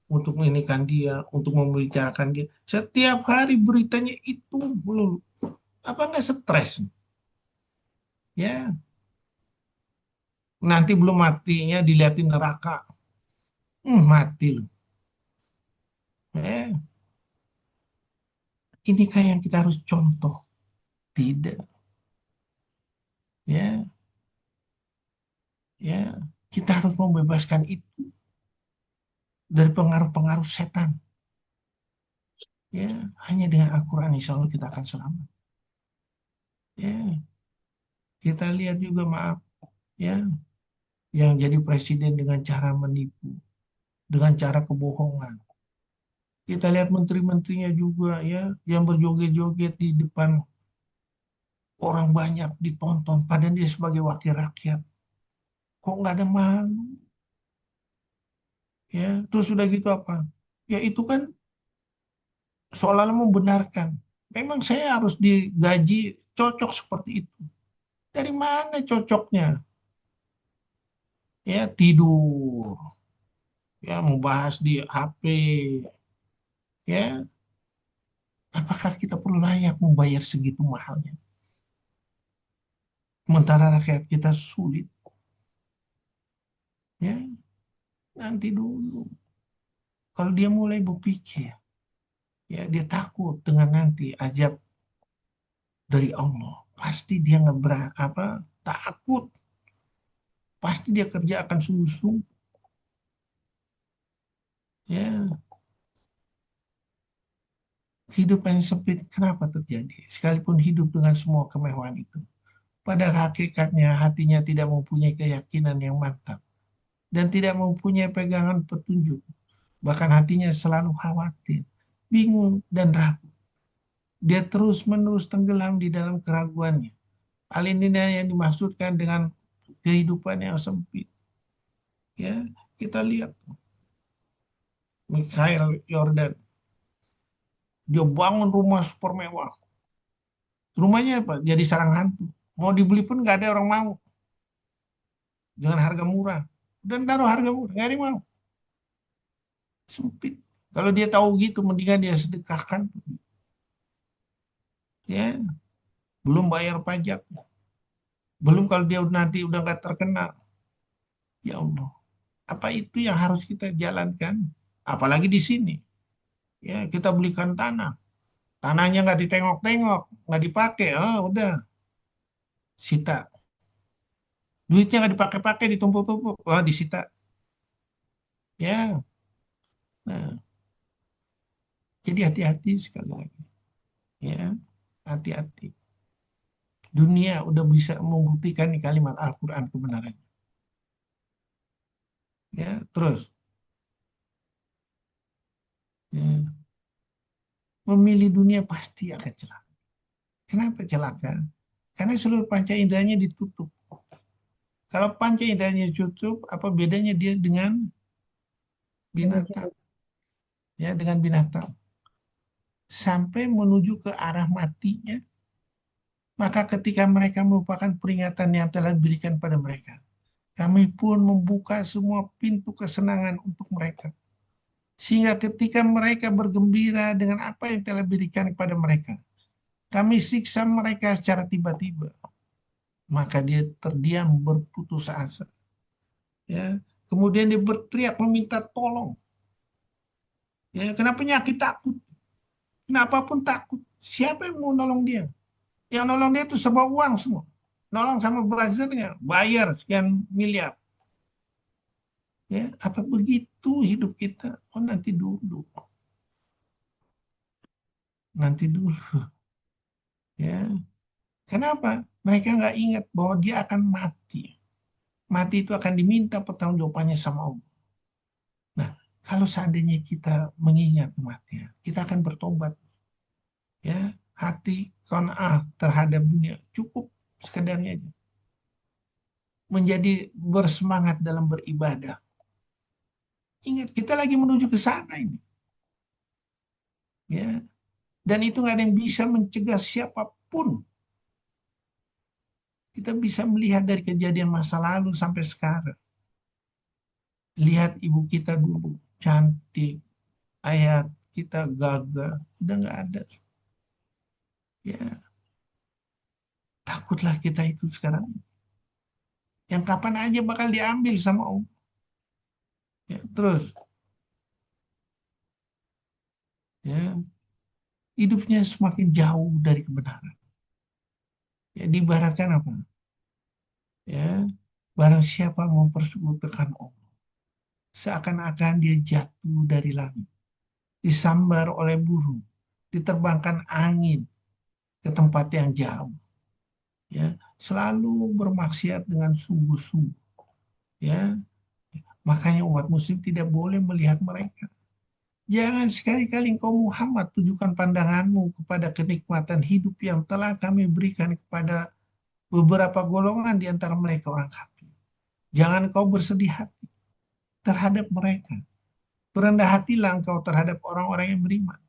untuk meninikan dia, untuk membicarakan dia. Setiap hari beritanya itu belum. Apa nggak stres? Ya, nanti belum matinya dilihatin neraka. Mati loh. Eh, inikah yang kita harus contoh? Tidak. Ya, ya. Kita harus membebaskan itu dari pengaruh-pengaruh setan. Ya, hanya dengan Al-Quran insya Allah kita akan selamat. Ya, kita lihat juga maaf, ya, yang jadi presiden dengan cara menipu, dengan cara kebohongan. Kita lihat menteri-menterinya juga, ya, yang berjoget-joget di depan orang banyak ditonton, padahal dia sebagai wakil rakyat. Kok nggak ada malu? Ya, terus sudah gitu apa? Ya itu kan seolah-olah membenarkan. Memang saya harus digaji cocok seperti itu. Dari mana cocoknya? Ya tidur, ya membahas di HP, ya apakah kita perlu layak membayar segitu mahalnya? Sementara rakyat kita sulit, ya nanti dulu. Kalau dia mulai berpikir, ya dia takut dengan nanti azab dari Allah. Pasti dia apa takut, pasti dia kerja akan sungguh-sungguh. Ya, hidup yang sempit kenapa terjadi? Sekalipun hidup dengan semua kemewahan itu. Pada hakikatnya hatinya tidak mempunyai keyakinan yang mantap dan tidak mempunyai pegangan petunjuk. Bahkan hatinya selalu khawatir, bingung, dan ragu. Dia terus-menerus tenggelam di dalam keraguannya. Hal ini yang dimaksudkan dengan kehidupan yang sempit. Ya, kita lihat Michael Jordan, dia bangun rumah super mewah. Rumahnya apa? Jadi sarang hantu. Mau dibeli pun nggak ada orang mau dengan harga murah. Dan taruh harga murah, nggak ada yang mau. Sempit. Kalau dia tahu gitu, mendingan dia sedekahkan. Ya, belum bayar pajak. Belum kalau dia nanti udah nggak terkenal. Ya Allah, apa itu yang harus kita jalankan? Apalagi di sini. Ya, kita belikan tanah. Tanahnya nggak ditengok-tengok, nggak dipakai. Oh, udah, sita. Duitnya nggak dipakai-pakai, ditumpuk-tumpuk. Oh, disita. Ya, nah, jadi hati-hati sekali lagi. Ya, hati-hati. Dunia udah bisa membuktikan nih kalimat Al-Quran kebenarannya. Ya, terus. Ya, memilih dunia pasti akan celaka. Kenapa celaka? Karena seluruh panca inderanya ditutup. Kalau panca inderanya ditutup, apa bedanya dia dengan binatang? Ya, dengan binatang. Sampai menuju ke arah matinya, maka ketika mereka merupakan peringatan yang telah diberikan pada mereka, kami pun membuka semua pintu kesenangan untuk mereka. Sehingga ketika mereka bergembira dengan apa yang telah diberikan kepada mereka, kami siksa mereka secara tiba-tiba. maka dia terdiam berputus asa. Ya, kemudian dia berteriak meminta tolong. Ya, kena penyakit takut, kenapa pun takut. Siapa yang mau nolong dia? Yang nolong dia itu sebuah uang semua. Nolong sama buzzernya, bayar sekian miliar. Ya, apa begitu hidup kita? Oh, nanti dulu, nanti dulu. Ya, kenapa? Mereka nggak ingat bahwa dia akan mati. Mati itu akan diminta pertanggungjawabannya sama Allah. Nah, kalau seandainya kita mengingat kematian, kita akan bertobat. Ya, hati qanaah terhadap dunia cukup sekedarnya aja. Menjadi bersemangat dalam beribadah. Ingat, kita lagi menuju ke sana ini. Ya, dan itu nggak ada yang bisa mencegah siapapun. Kita bisa melihat dari kejadian masa lalu sampai sekarang. Lihat ibu kita dulu, cantik, ayat kita gagah, udah nggak ada. Ya, takutlah kita itu sekarang. Yang kapan aja bakal diambil sama Allah. Ya, terus, ya, hidupnya semakin jauh dari kebenaran. Ya, diibaratkan apa? Ya, barang siapa mempersekutukan Allah, seakan-akan dia jatuh dari langit, disambar oleh burung, diterbangkan angin ke tempat yang jauh. Ya, selalu bermaksiat dengan sungguh-sungguh. Ya, makanya umat muslim tidak boleh melihat mereka. Jangan sekali-kali engkau Muhammad tujukan pandanganmu kepada kenikmatan hidup yang telah kami berikan kepada beberapa golongan di antara mereka orang kafir. Jangan kau bersedih hati terhadap mereka. Berendah hatilah engkau terhadap orang-orang yang beriman.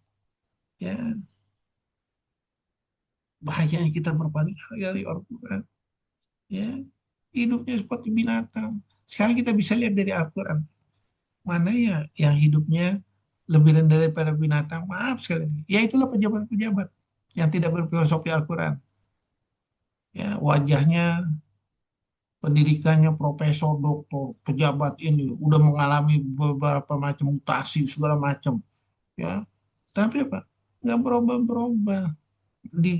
Ya, bahayanya kita berpaling dari Al-Quran. Ya, hidupnya seperti binatang. Sekarang kita bisa lihat dari Al-Quran. Mana ya yang hidupnya lebih rendah daripada binatang? Maaf sekali. Ya itulah pejabat-pejabat yang tidak berfilosofi Al-Quran. Ya, wajahnya, pendidikannya profesor, doktor, pejabat ini udah mengalami beberapa macam mutasi segala macam. Ya, tapi apa? Nggak berubah-berubah.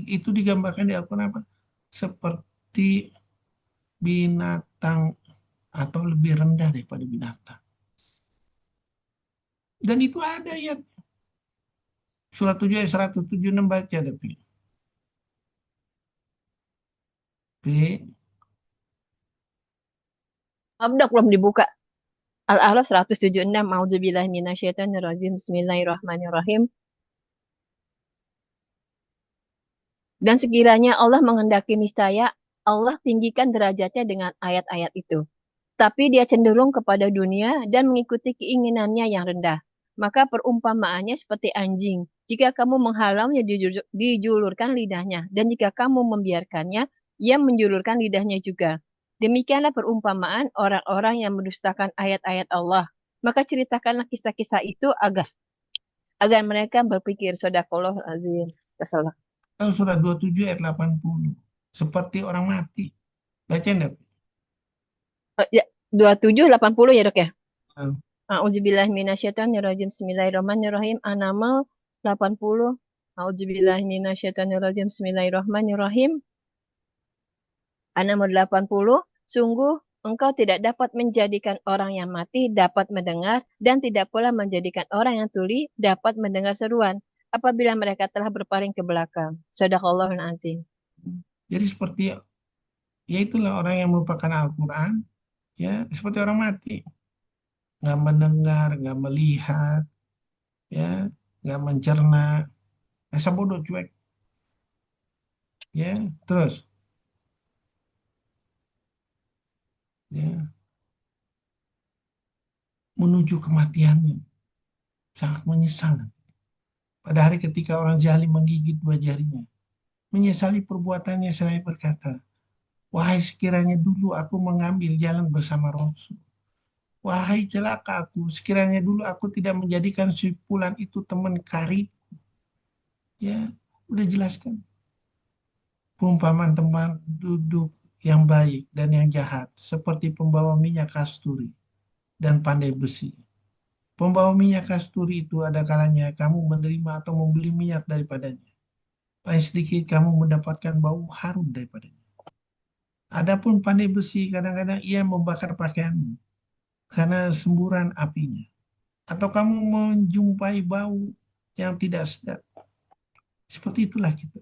Itu digambarkan di Al-Quran apa? Seperti binatang atau lebih rendah daripada binatang. Dan itu ada ya. Surat 7 ayat 176 baca tapi. Abdak belum dibuka. Al-A'raf 176. A'udzubillahi minasyaitonirrajim. Bismillahirrahmanirrahim. Dan sekiranya Allah menghendaki niscaya, Allah tinggikan derajatnya dengan ayat-ayat itu. Tapi dia cenderung kepada dunia dan mengikuti keinginannya yang rendah. Maka perumpamaannya seperti anjing. Jika kamu menghalaunya, dijulurkan lidahnya. Dan jika kamu membiarkannya, ia menjulurkan lidahnya juga. Demikianlah perumpamaan orang-orang yang mendustakan ayat-ayat Allah. Maka ceritakanlah kisah-kisah itu agar mereka berpikir. Shadaqallahu azim. Kesalah. Tahu surat 27 ayat 80. Seperti orang mati. Baca enggak? Ya, 27, 80 ya dok ya? Tahu. A'udzubillahiminasyaitonirrajim. Bismillahirrahmanirrahim. An-Naml 80. A'udzubillahiminasyaitonirrajim. Bismillahirrahmanirrahim. An-Naml 80. Sungguh engkau tidak dapat menjadikan orang yang mati dapat mendengar dan tidak pula menjadikan orang yang tuli dapat mendengar seruan apabila mereka telah berpaling ke belakang. Shadaqallahul azim. Jadi seperti ya itulah orang yang merupakan Al-Quran, ya seperti orang mati, nggak mendengar, nggak melihat, ya nggak mencerna, rasa bodoh cuek, ya terus, ya menuju kematiannya sangat menyesal. Pada hari ketika orang zalim menggigit dua jarinya, menyesali perbuatannya seraya berkata, wahai sekiranya dulu aku mengambil jalan bersama Rasul. Wahai celaka aku, sekiranya dulu aku tidak menjadikan si fulan itu teman karib. Ya, udah jelaskan. Perumpamaan teman duduk yang baik dan yang jahat, seperti pembawa minyak kasturi dan pandai besi. Pembawa minyak kasturi itu ada kalanya kamu menerima atau membeli minyak daripadanya. Paling sedikit kamu mendapatkan bau harum daripadanya. Adapun pandai besi, kadang-kadang ia membakar pakaianmu karena semburan apinya. Atau kamu menjumpai bau yang tidak sedap. Seperti itulah kita.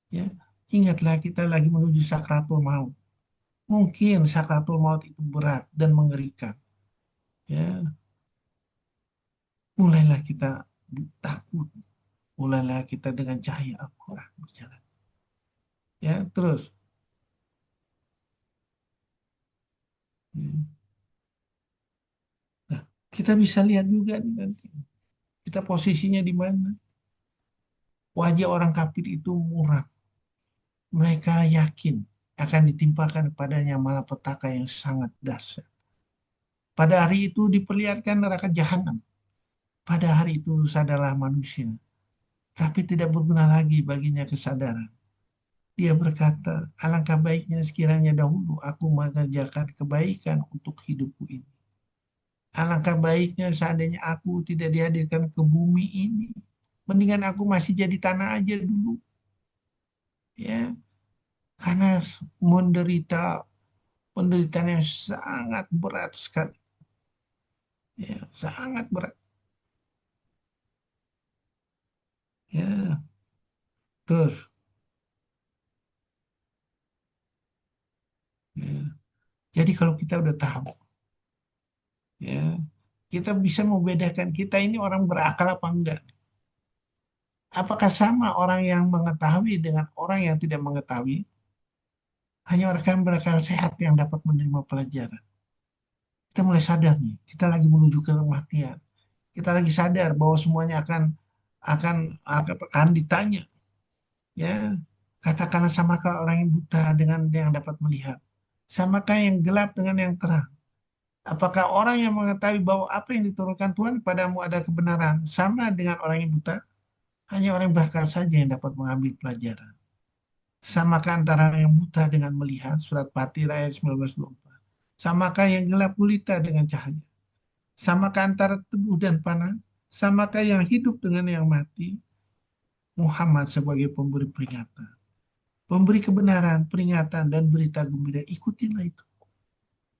Ya, ingatlah kita lagi menuju sakratul maut. Mungkin sakratul maut itu berat dan mengerikan. Ya, mulailah kita takut. Mulailah kita dengan cahaya Al-Quran berjalan. Ya, terus. Ya. Nah, kita bisa lihat juga nih nanti. Kita posisinya di mana. Wajah orang kafir itu muram. Mereka yakin akan ditimpakan kepadanya malapetaka yang sangat dahsyat. Pada hari itu diperlihatkan neraka jahanam. Pada hari itu sadarlah manusia, tapi tidak berguna lagi baginya kesadaran. Dia berkata, alangkah baiknya sekiranya dahulu aku mengerjakan kebaikan untuk hidupku ini. Alangkah baiknya seandainya aku tidak dihadirkan ke bumi ini. Mendingan aku masih jadi tanah aja dulu. Ya, karena menderita penderitaan yang sangat berat sekali. Ya, sangat berat. Ya, terus. Ya. Jadi kalau kita udah tahu, ya, kita bisa membedakan kita ini orang berakal apa enggak. Apakah sama orang yang mengetahui dengan orang yang tidak mengetahui? Hanya orang yang berakal sehat yang dapat menerima pelajaran. Kita mulai sadar nih, kita lagi menuju ke kematian. Kita lagi sadar bahwa semuanya akan akan ditanya. Ya, katakanlah samakah orang yang buta dengan yang dapat melihat? Samakah yang gelap dengan yang terang? Apakah orang yang mengetahui bahwa apa yang diturunkan Tuhan padamu ada kebenaran sama dengan orang yang buta? Hanya orang yang berakal saja yang dapat mengambil pelajaran. Samakah antara orang yang buta dengan melihat? Surat Fatir ayat 1924. Samakah yang gelap gulita dengan cahaya? Samakah antara teduh dan panas? Samakah yang hidup dengan yang mati? Muhammad sebagai pemberi peringatan. Pemberi kebenaran, peringatan, dan berita gembira. Ikutilah itu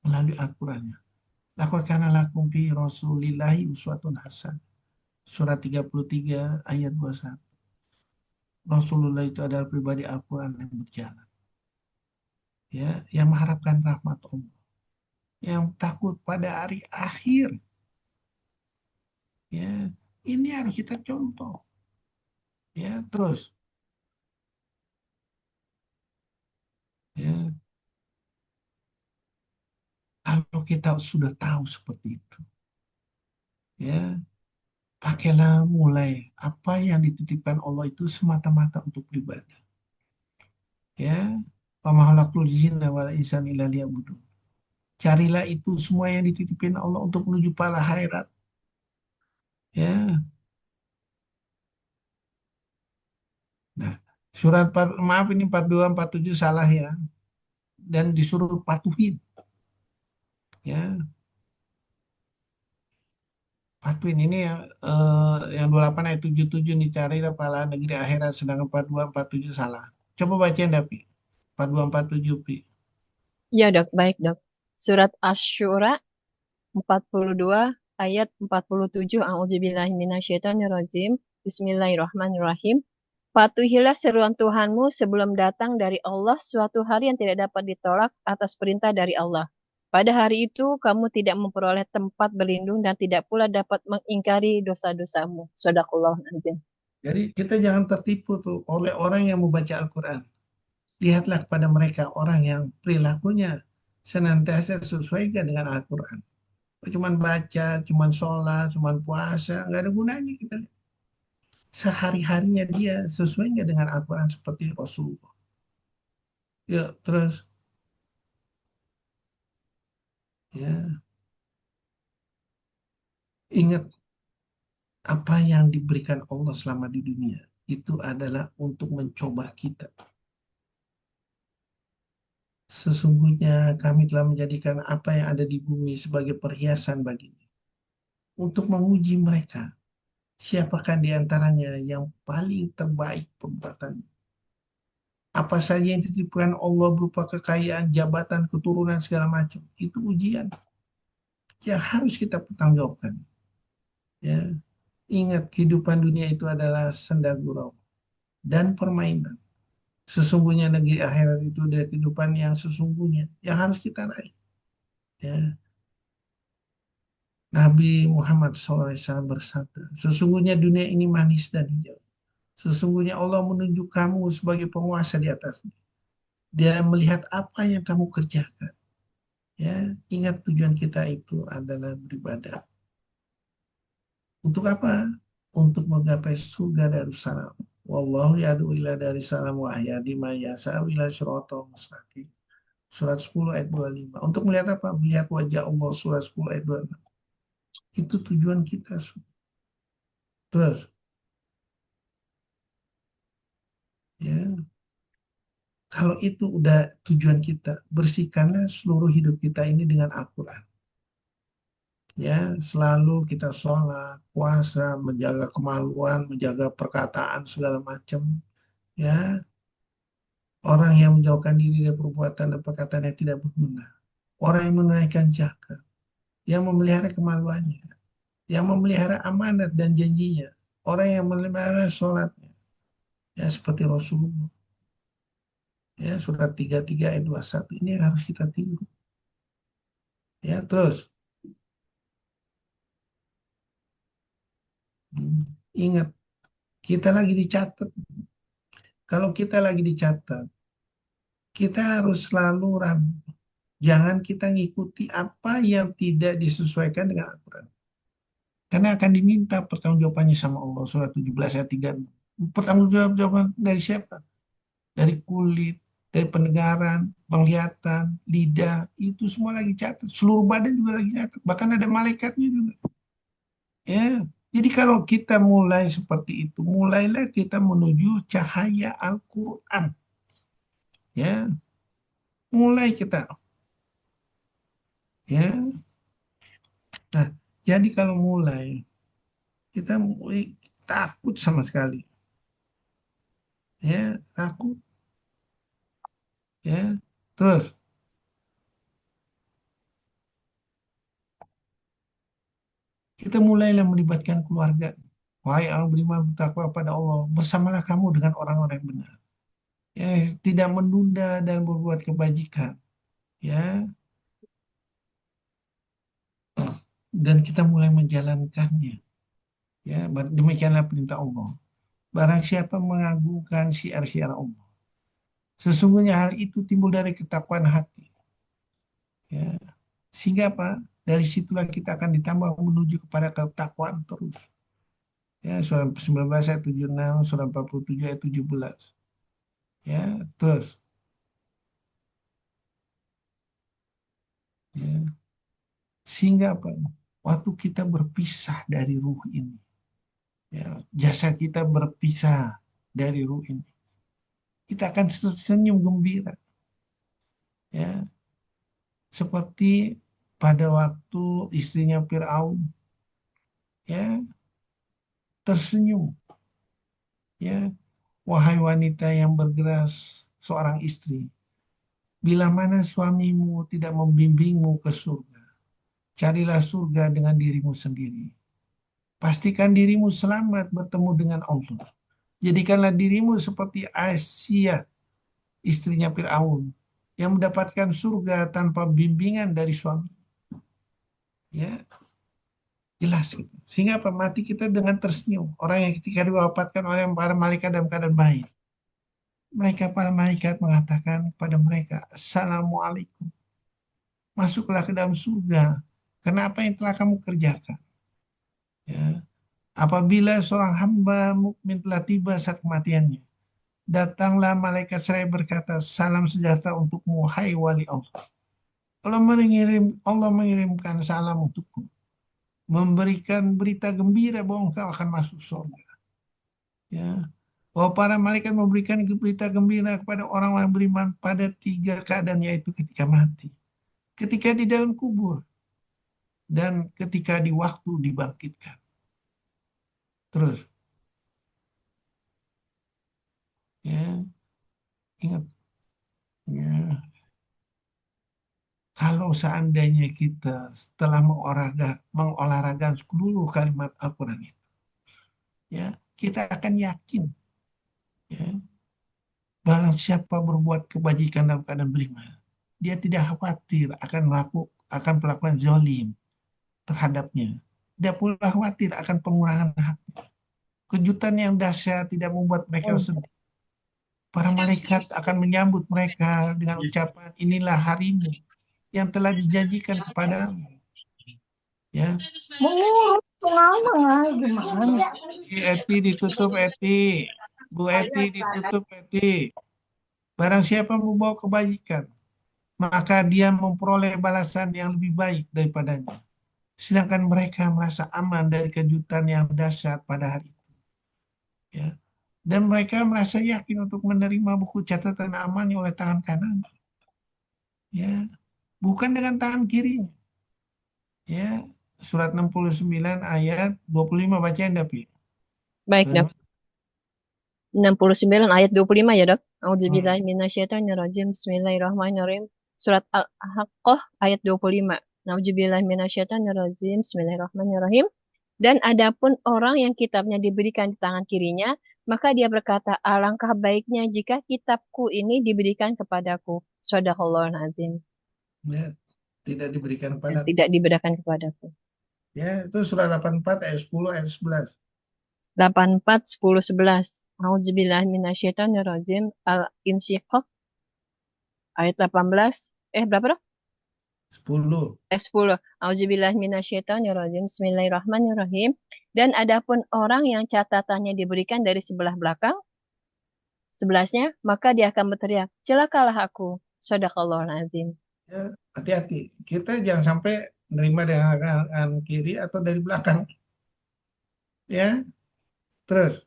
melalui Al-Qurannya. Laqad kana lakum fi Rasulillahi uswatun hasan. Surat 33 ayat 21. Rasulullah itu adalah pribadi Al-Quran yang berjalan. Ya, yang mengharapkan rahmat Allah. Yang takut pada hari akhir. Ya, ini harus kita contoh. Ya, terus. Ya, kalau kita sudah tahu seperti itu. Ya, pakailah mulai apa yang dititipkan Allah itu semata-mata untuk beribadah. Ya, wa ma khalaqtul jinna wal insana illa liya'budun. Carilah itu semua yang dititipin Allah untuk menuju pahala akhirat. Ya, nah, maaf ini 42 47 salah ya. Dan disuruh patuhin. Ya, patuhin ini yang 28 ayat 77 nih carilah pahala negeri akhirat sedangkan 42 47 salah. Coba bacain Dapi. 42 47 Pi. Ya dok, baik dok. Surat Asy-Syura 42 ayat 47. A'udzubillahi minasyaitonirrajim. Bismillahirrahmanirrahim. Patuhilah seruan Tuhanmu sebelum datang dari Allah suatu hari yang tidak dapat ditolak atas perintah dari Allah. Pada hari itu kamu tidak memperoleh tempat berlindung dan tidak pula dapat mengingkari dosa-dosamu. Shadaqallahu azim. Jadi kita jangan tertipu tuh oleh orang yang membaca Al-Quran. Lihatlah kepada mereka orang yang perilakunya senantiasa sesuai dengan Al-Quran. Cuman baca, cuman sholat, cuman puasa, nggak ada gunanya kita lihat. Sehari-harinya dia sesuai nggak dengan Al-Quran seperti Rasulullah. Ya, terus ya ingat apa yang diberikan Allah selama di dunia itu adalah untuk mencoba kita. Sesungguhnya kami telah menjadikan apa yang ada di bumi sebagai perhiasan baginya untuk menguji mereka. Siapakah di antaranya yang paling terbaik perbuatannya? Apa saja yang dititipkan Allah berupa kekayaan, jabatan, keturunan, segala macam. Itu ujian yang harus kita pertanggungjawabkan. Ya, ingat kehidupan dunia itu adalah senda gurau dan permainan. Sesungguhnya negeri akhirat itu adalah kehidupan yang sesungguhnya yang harus kita raih. Ya, Nabi Muhammad SAW bersabda, sesungguhnya dunia ini manis dan hijau. Sesungguhnya Allah menunjuk kamu sebagai penguasa di atasnya. Dia melihat apa yang kamu kerjakan. Ya, ingat tujuan kita itu adalah beribadah. Untuk apa? Untuk menggapai surga Darussalam. Wallahu yad'u ila Darussalam wa yahdi man yasha'u ila siratal mustaqim. Surat 10 ayat 25. Untuk melihat apa? Melihat wajah Allah, surat 10 ayat 26. Itu tujuan kita. Terus, ya, kalau itu udah tujuan kita, bersihkanlah seluruh hidup kita ini dengan Al-Quran. Ya, selalu kita sholat, puasa, menjaga kemaluan, menjaga perkataan segala macam. Ya, orang yang menjauhkan diri dari perbuatan dan perkataan yang tidak berguna. Orang yang menunaikan zakat, yang memelihara kemaluannya, yang memelihara amanat dan janjinya. Orang yang memelihara sholatnya, ya seperti Rasulullah. Ya, surat 33 ayat 21 ini yang harus kita tiru. Ya, terus ingat, kita lagi dicatat. Kalau kita lagi dicatat, kita harus selalu ragu. Jangan kita ngikuti apa yang tidak disesuaikan dengan Al-Quran. Karena akan diminta pertanggungjawabannya sama Allah. Surat 17 ayat 3. Pertanggungjawaban dari siapa? Dari kulit, dari pendengaran, penglihatan, lidah. Itu semua lagi catat. Seluruh badan juga lagi catat. Bahkan ada malaikatnya juga. Ya, jadi kalau kita mulai seperti itu, mulailah kita menuju cahaya Al-Quran. Ya, mulai kita. Ya, nah, jadi kalau mulai, kita mulai takut sama sekali. Ya, takut. Ya, terus kita mulailah melibatkan keluarga. Wahai orang beriman bertakwa pada Allah, bersamalah kamu dengan orang-orang yang benar. Ya, tidak menunda dan berbuat kebajikan. Ya, dan kita mulai menjalankannya. Ya, demikianlah perintah Allah. Barang siapa mengagungkan syiar-syiar Allah, sesungguhnya hal itu timbul dari ketakwaan hati. Ya, sehingga apa? Dari situlah kita akan ditambah menuju kepada ketakwaan terus. Ya, surah 19 ayat 76, surah 47 ayat 17. Ya, terus. Ya, sehingga apa? Waktu kita berpisah dari ruh ini, ya, jasad kita berpisah dari ruh ini, kita akan senyum gembira. Ya, seperti pada waktu istrinya Fir'aun, ya, tersenyum. Ya, wahai wanita yang bergeras seorang istri, bila mana suamimu tidak membimbingmu ke surga, carilah surga dengan dirimu sendiri. Pastikan dirimu selamat bertemu dengan Allah. Jadikanlah dirimu seperti Asia, istrinya Fir'aun, yang mendapatkan surga tanpa bimbingan dari suami. Ya, jelas gitu. Sehingga apa? Mati kita dengan tersenyum. Orang yang ketika diwafatkan oleh para malaikat dalam keadaan baik. Mereka para malaikat mengatakan kepada mereka, Assalamualaikum. Masuklah ke dalam surga. Karena apa yang telah kamu kerjakan. Ya. Apabila seorang hamba mukmin telah tiba saat kematiannya, datanglah malaikat seraya berkata, salam sejahtera untukmu, hai wali Allah. Allah mengirimkan salam untukmu, memberikan berita gembira bahwa engkau akan masuk surga. Ya, Bahwa para malaikat memberikan berita gembira kepada orang-orang beriman pada tiga keadaan, yaitu ketika mati, ketika di dalam kubur, dan ketika di waktu dibangkitkan. Terus, ya, ingat, ya, kalau seandainya kita setelah mengolahraga seluruh kalimat Al-Quran itu, ya, kita akan yakin, ya, barang siapa berbuat kebajikan dalam keadaan beriman, dia tidak khawatir akan melakukan zalim terhadapnya. Dia pula khawatir akan pengurangan hak. Kejutan yang dahsyat tidak membuat mereka sedih. Para malaikat akan menyambut mereka dengan ucapan, inilah harimu yang telah dijanjikan kepadamu. Ya, Mengurus pengalaman gimana? Eti ditutup Eti, Bu Eti ditutup Eti. Barang siapa membawa kebajikan, maka dia memperoleh balasan yang lebih baik daripadanya. Sedangkan mereka merasa aman dari kejutan yang dahsyat pada hari itu. Ya. Dan mereka merasa yakin untuk menerima buku catatan amalnya oleh tangan kanan. Ya, bukan dengan tangan kirinya. Ya, surat 69 ayat 25 bacain Dapi. Baik, Dok. 69 ayat 25 ya, Dok. Hmm. A'udzubillahi minasyaitonirrajim. Bismillahirrahmanirrahim. Surat Al-Haqqah ayat 25. Na'udzubillahi minasyaitonirrajim. Bismillahirrahmanirrahim. Dan adapun orang yang kitabnya diberikan di tangan kirinya, maka dia berkata, alangkah baiknya jika kitabku ini diberikan kepadaku. Shadaqallahul azim. Ya, tidak diberikan Dan padaku. tidak diberikan kepadaku. Ya, itu surat 84 ayat 10 ayat 11. 84, 10, 11. A'udzubillahi minasyaitonirrajim. Al-Insyiqaq ayat 18. Berapa, Dok? 10. 10. A'udzubillahi minasyaitonirrajim. Bismillahirrahmanirrahim. Dan adapun orang yang catatannya diberikan dari sebelah belakang, sebelasnya, maka dia akan berteriak, celakalah aku. Shadaqallahul azim. Ya, hati-hati. Kita jangan sampai menerima dengan tangan kiri atau dari belakang. Ya, terus.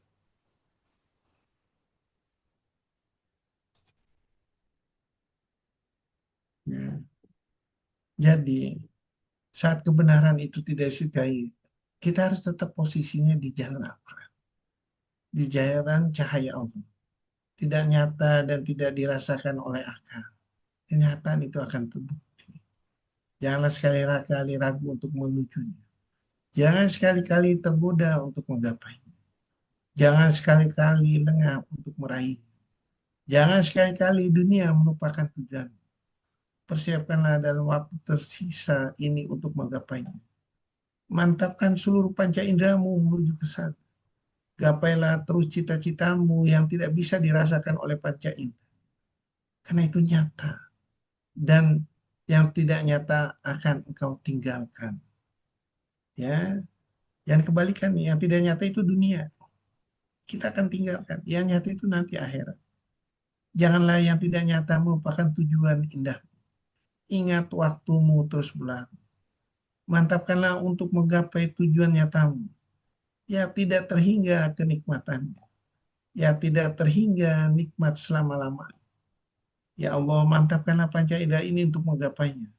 Ya. Jadi, saat kebenaran itu tidak disukai, kita harus tetap posisinya di jalan Al-Quran, di jalan cahaya Allah. Tidak nyata dan tidak dirasakan oleh akal. Kenyataan itu akan terbukti. Janganlah sekali-kali ragu untuk menujunya. Jangan sekali-kali tergoda untuk menggapainya. Jangan sekali-kali lengah untuk meraih. Jangan sekali-kali dunia melupakan tujuan. Persiapkanlah dalam waktu tersisa ini untuk menggapainya. Mantapkan seluruh panca inderamu menuju ke sana. Gapailah terus cita-citamu yang tidak bisa dirasakan oleh panca indera. Karena itu nyata. Dan yang tidak nyata akan engkau tinggalkan. Ya, yang kebalikan, yang tidak nyata itu dunia. Kita akan tinggalkan. Yang nyata itu nanti akhirat. Janganlah yang tidak nyata merupakan tujuan indah. Ingat waktumu terus berlalu. Mantapkanlah untuk menggapai tujuan nyatamu. Ya tidak terhingga kenikmatannya. Ya tidak terhingga nikmat selama-lamanya. Ya Allah, mantapkanlah panca indera ini untuk menggapainya.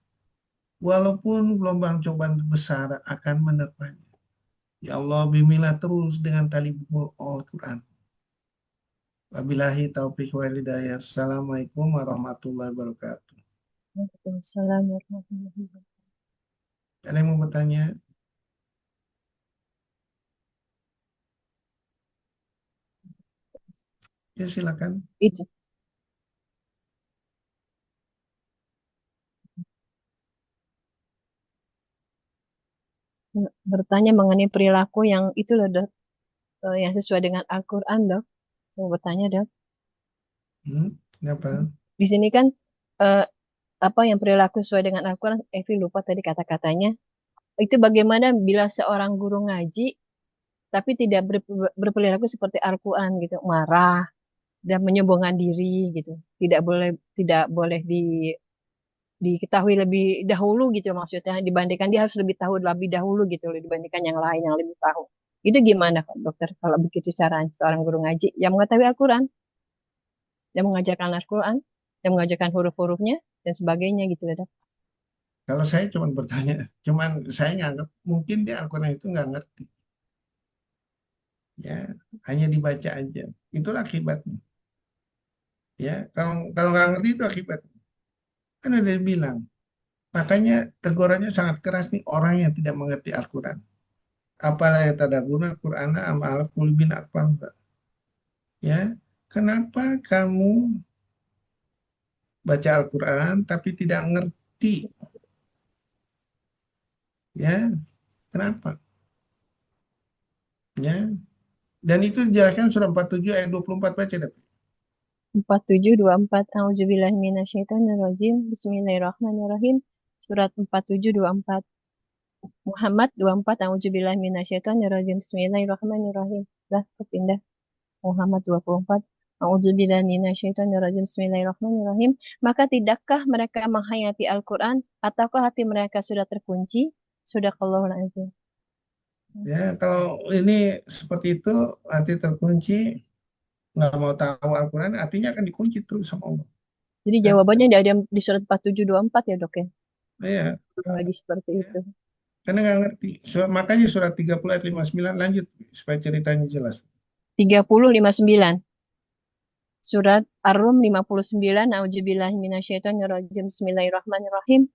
Walaupun gelombang cobaan besar akan menerpanya. Ya Allah, bimbinglah terus dengan tali buku Al-Quran. Wabillahi taufiq wal hidayah. Assalamualaikum warahmatullahi wabarakatuh. Waalaikumsalam warahmatullahi wabarakatuh. Ada yang mau bertanya? Ya silakan. Itu. Bertanya mengenai perilaku yang itu loh, Dok. Yang sesuai dengan Al-Quran, Dok. Saya mau bertanya, Dok. Kenapa? Di sini kan eh, apa yang perilaku sesuai dengan Al-Quran, Evi lupa tadi kata-katanya. Itu bagaimana bila seorang guru ngaji tapi tidak berperilaku seperti Al-Quran gitu, marah dan menyombongkan diri gitu. Tidak boleh diketahui lebih dahulu gitu maksudnya, dibandingkan dia harus lebih tahu lebih dahulu gitu loh, dibandingkan yang lain yang lebih tahu. Itu gimana Kak dokter kalau begitu caranya seorang guru ngaji yang mengetahui Al-Quran, yang mengajarkan Al-Quran, yang mengajarkan huruf-hurufnya dan sebagainya gitu ya dok. Kalau saya cuma bertanya, cuman saya nganggap mungkin dia Al-Quran itu nggak ngerti, ya hanya dibaca aja. Itulah akibatnya. Ya, kalau nggak ngerti itu akibatnya. Kan ada yang bilang, makanya tegurannya sangat keras nih orang yang tidak mengerti Al-Quran. Apalah ya tadabuna Quran am ala qulubin aqfalha. Ya, kenapa kamu baca Al-Quran tapi tidak ngerti? Ya, kenapa? Ya, dan itu dijelaskan surah 47 ayat 24 baca deh. 4724 A'udzubillahi minasyaitonirrajim. Bismillahirrahmanirrahim. Surat 4724. Muhammad 24 A'udzubillahi minasyaitonirrajim. Bismillahirrahmanirrahim. Lah, kepindah. Muhammad 24 A'udzubillahi minasyaitonirrajim. Bismillahirrahmanirrahim. Maka tidakkah mereka menghayati Al-Quran ataukah hati mereka sudah terkunci? Sadaqallahul azim. Ya, kalau ini seperti itu, hati terkunci, nggak mau tahu Al-Quran, artinya akan dikunci terus sama Allah. Jadi Kan? jawabannya ada di surat 4724 ya dok ya. Iya, Lagi seperti ya. itu. Karena nggak ngerti. Makanya surat 30 ayat 59 lanjut supaya ceritanya jelas. 3059. Surat Ar-Rum 59. A'udzubillahi minasyaitonirrajim. Bismillahirrahmanirrahim.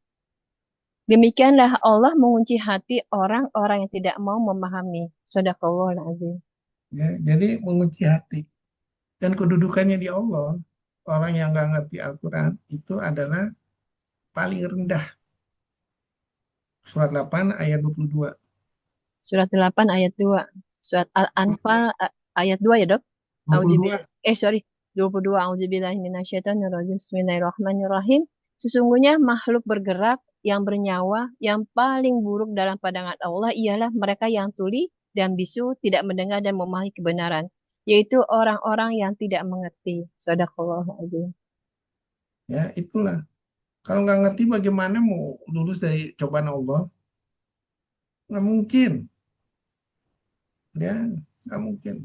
Demikianlah Allah mengunci hati orang-orang yang tidak mau memahami. Shadaqallahul azim. Ya, jadi mengunci hati. Dan kedudukannya di Allah, orang yang nggak ngerti Al-Quran itu adalah paling rendah. Surat 8 ayat 22. Surat 8 ayat 2. Surat Al-Anfal ayat 2 ya, Dok? 22. Sorry. 22. A'udzubillahi minasyaitonirrajim. Bismillahirrahmanirrahim. Sesungguhnya makhluk bergerak yang bernyawa yang paling buruk dalam pandangan Allah ialah mereka yang tuli dan bisu, tidak mendengar dan memahami kebenaran, yaitu orang-orang yang tidak mengerti. Shadaqallahul azim. Ya, itulah. Kalau nggak ngerti bagaimana mau lulus dari cobaan Allah? Nggak mungkin. Ya, nggak mungkin.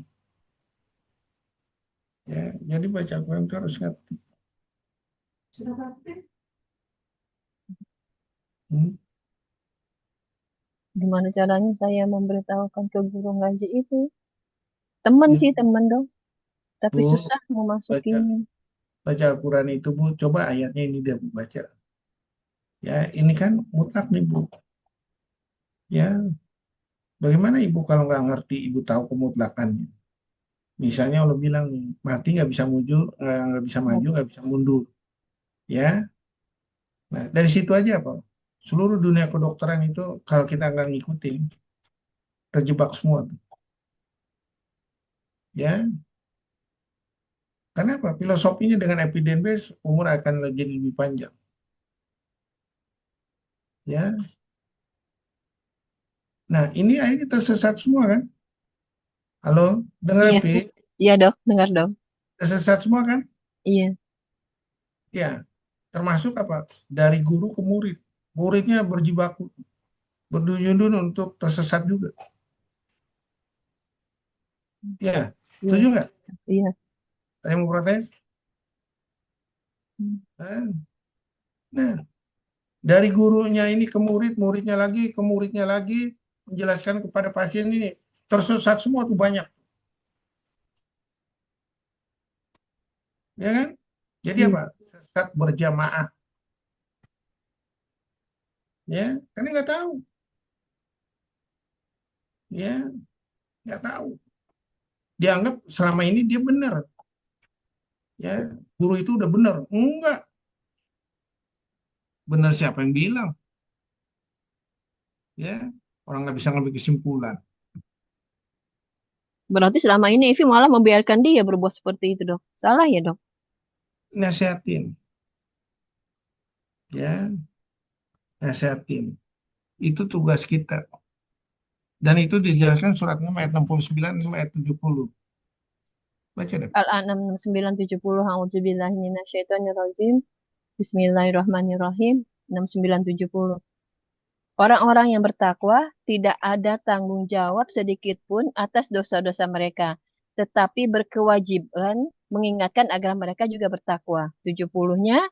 Ya, jadi baca Al-Quran itu harus ngerti. Hmm. Gimana caranya saya memberitahukan ke guru ngaji itu? Temen Ya, sih, temen dong. Tapi Bu, susah baca memasukinya. baca Al-Quran itu Bu, coba ayatnya ini dia Bu baca. Ya, ini kan mutlak nih Bu. Ya, bagaimana Ibu kalau nggak ngerti Ibu tahu kemutlakannya? Misalnya Allah bilang nih, mati nggak bisa mujur, nggak bisa maju, nggak bisa mundur. Ya, nah dari situ aja Pak. Seluruh dunia kedokteran itu kalau kita nggak ngikutin, terjebak semua tuh. Ya, karena apa? Filosofinya dengan evidence base, umur akan jadi lebih panjang. Ya, nah ini akhirnya tersesat semua kan? Halo, dengar Iya, Pi? iya dok, dengar dong. Tersesat semua kan? Iya, Ya, termasuk apa? Dari guru ke murid. Muridnya berjibaku, berduyun-duyun untuk tersesat juga. Ya, iya, setuju nggak? iya. Ada yang mau protes? Hmm. Nah, dari gurunya ini ke murid, muridnya lagi, ke muridnya lagi, menjelaskan kepada pasien ini. Tersesat semua tuh banyak. Ya kan? Jadi Iya. apa? Sesat berjamaah. Ya, karena nggak tahu. Ya, nggak tahu. Dianggap selama ini dia benar. Ya, guru itu udah benar. Enggak. Benar siapa yang bilang? Ya, orang nggak bisa ngambil kesimpulan. Berarti selama ini Evi malah membiarkan dia berbuat seperti itu dok. Salah ya dok? Nasihatin. Ya, nasihatin. Itu tugas kita. Dan itu dijelaskan surat 6 ayat 69 sampai ayat 70. Baca deh. Al-An'am 6970. A'udzubillahi minasyaitonirrajim. Bismillahirrahmanirrahim. 6970. Orang-orang yang bertakwa tidak ada tanggung jawab sedikit pun atas dosa-dosa mereka, tetapi berkewajiban mengingatkan agar mereka juga bertakwa. 70-nya,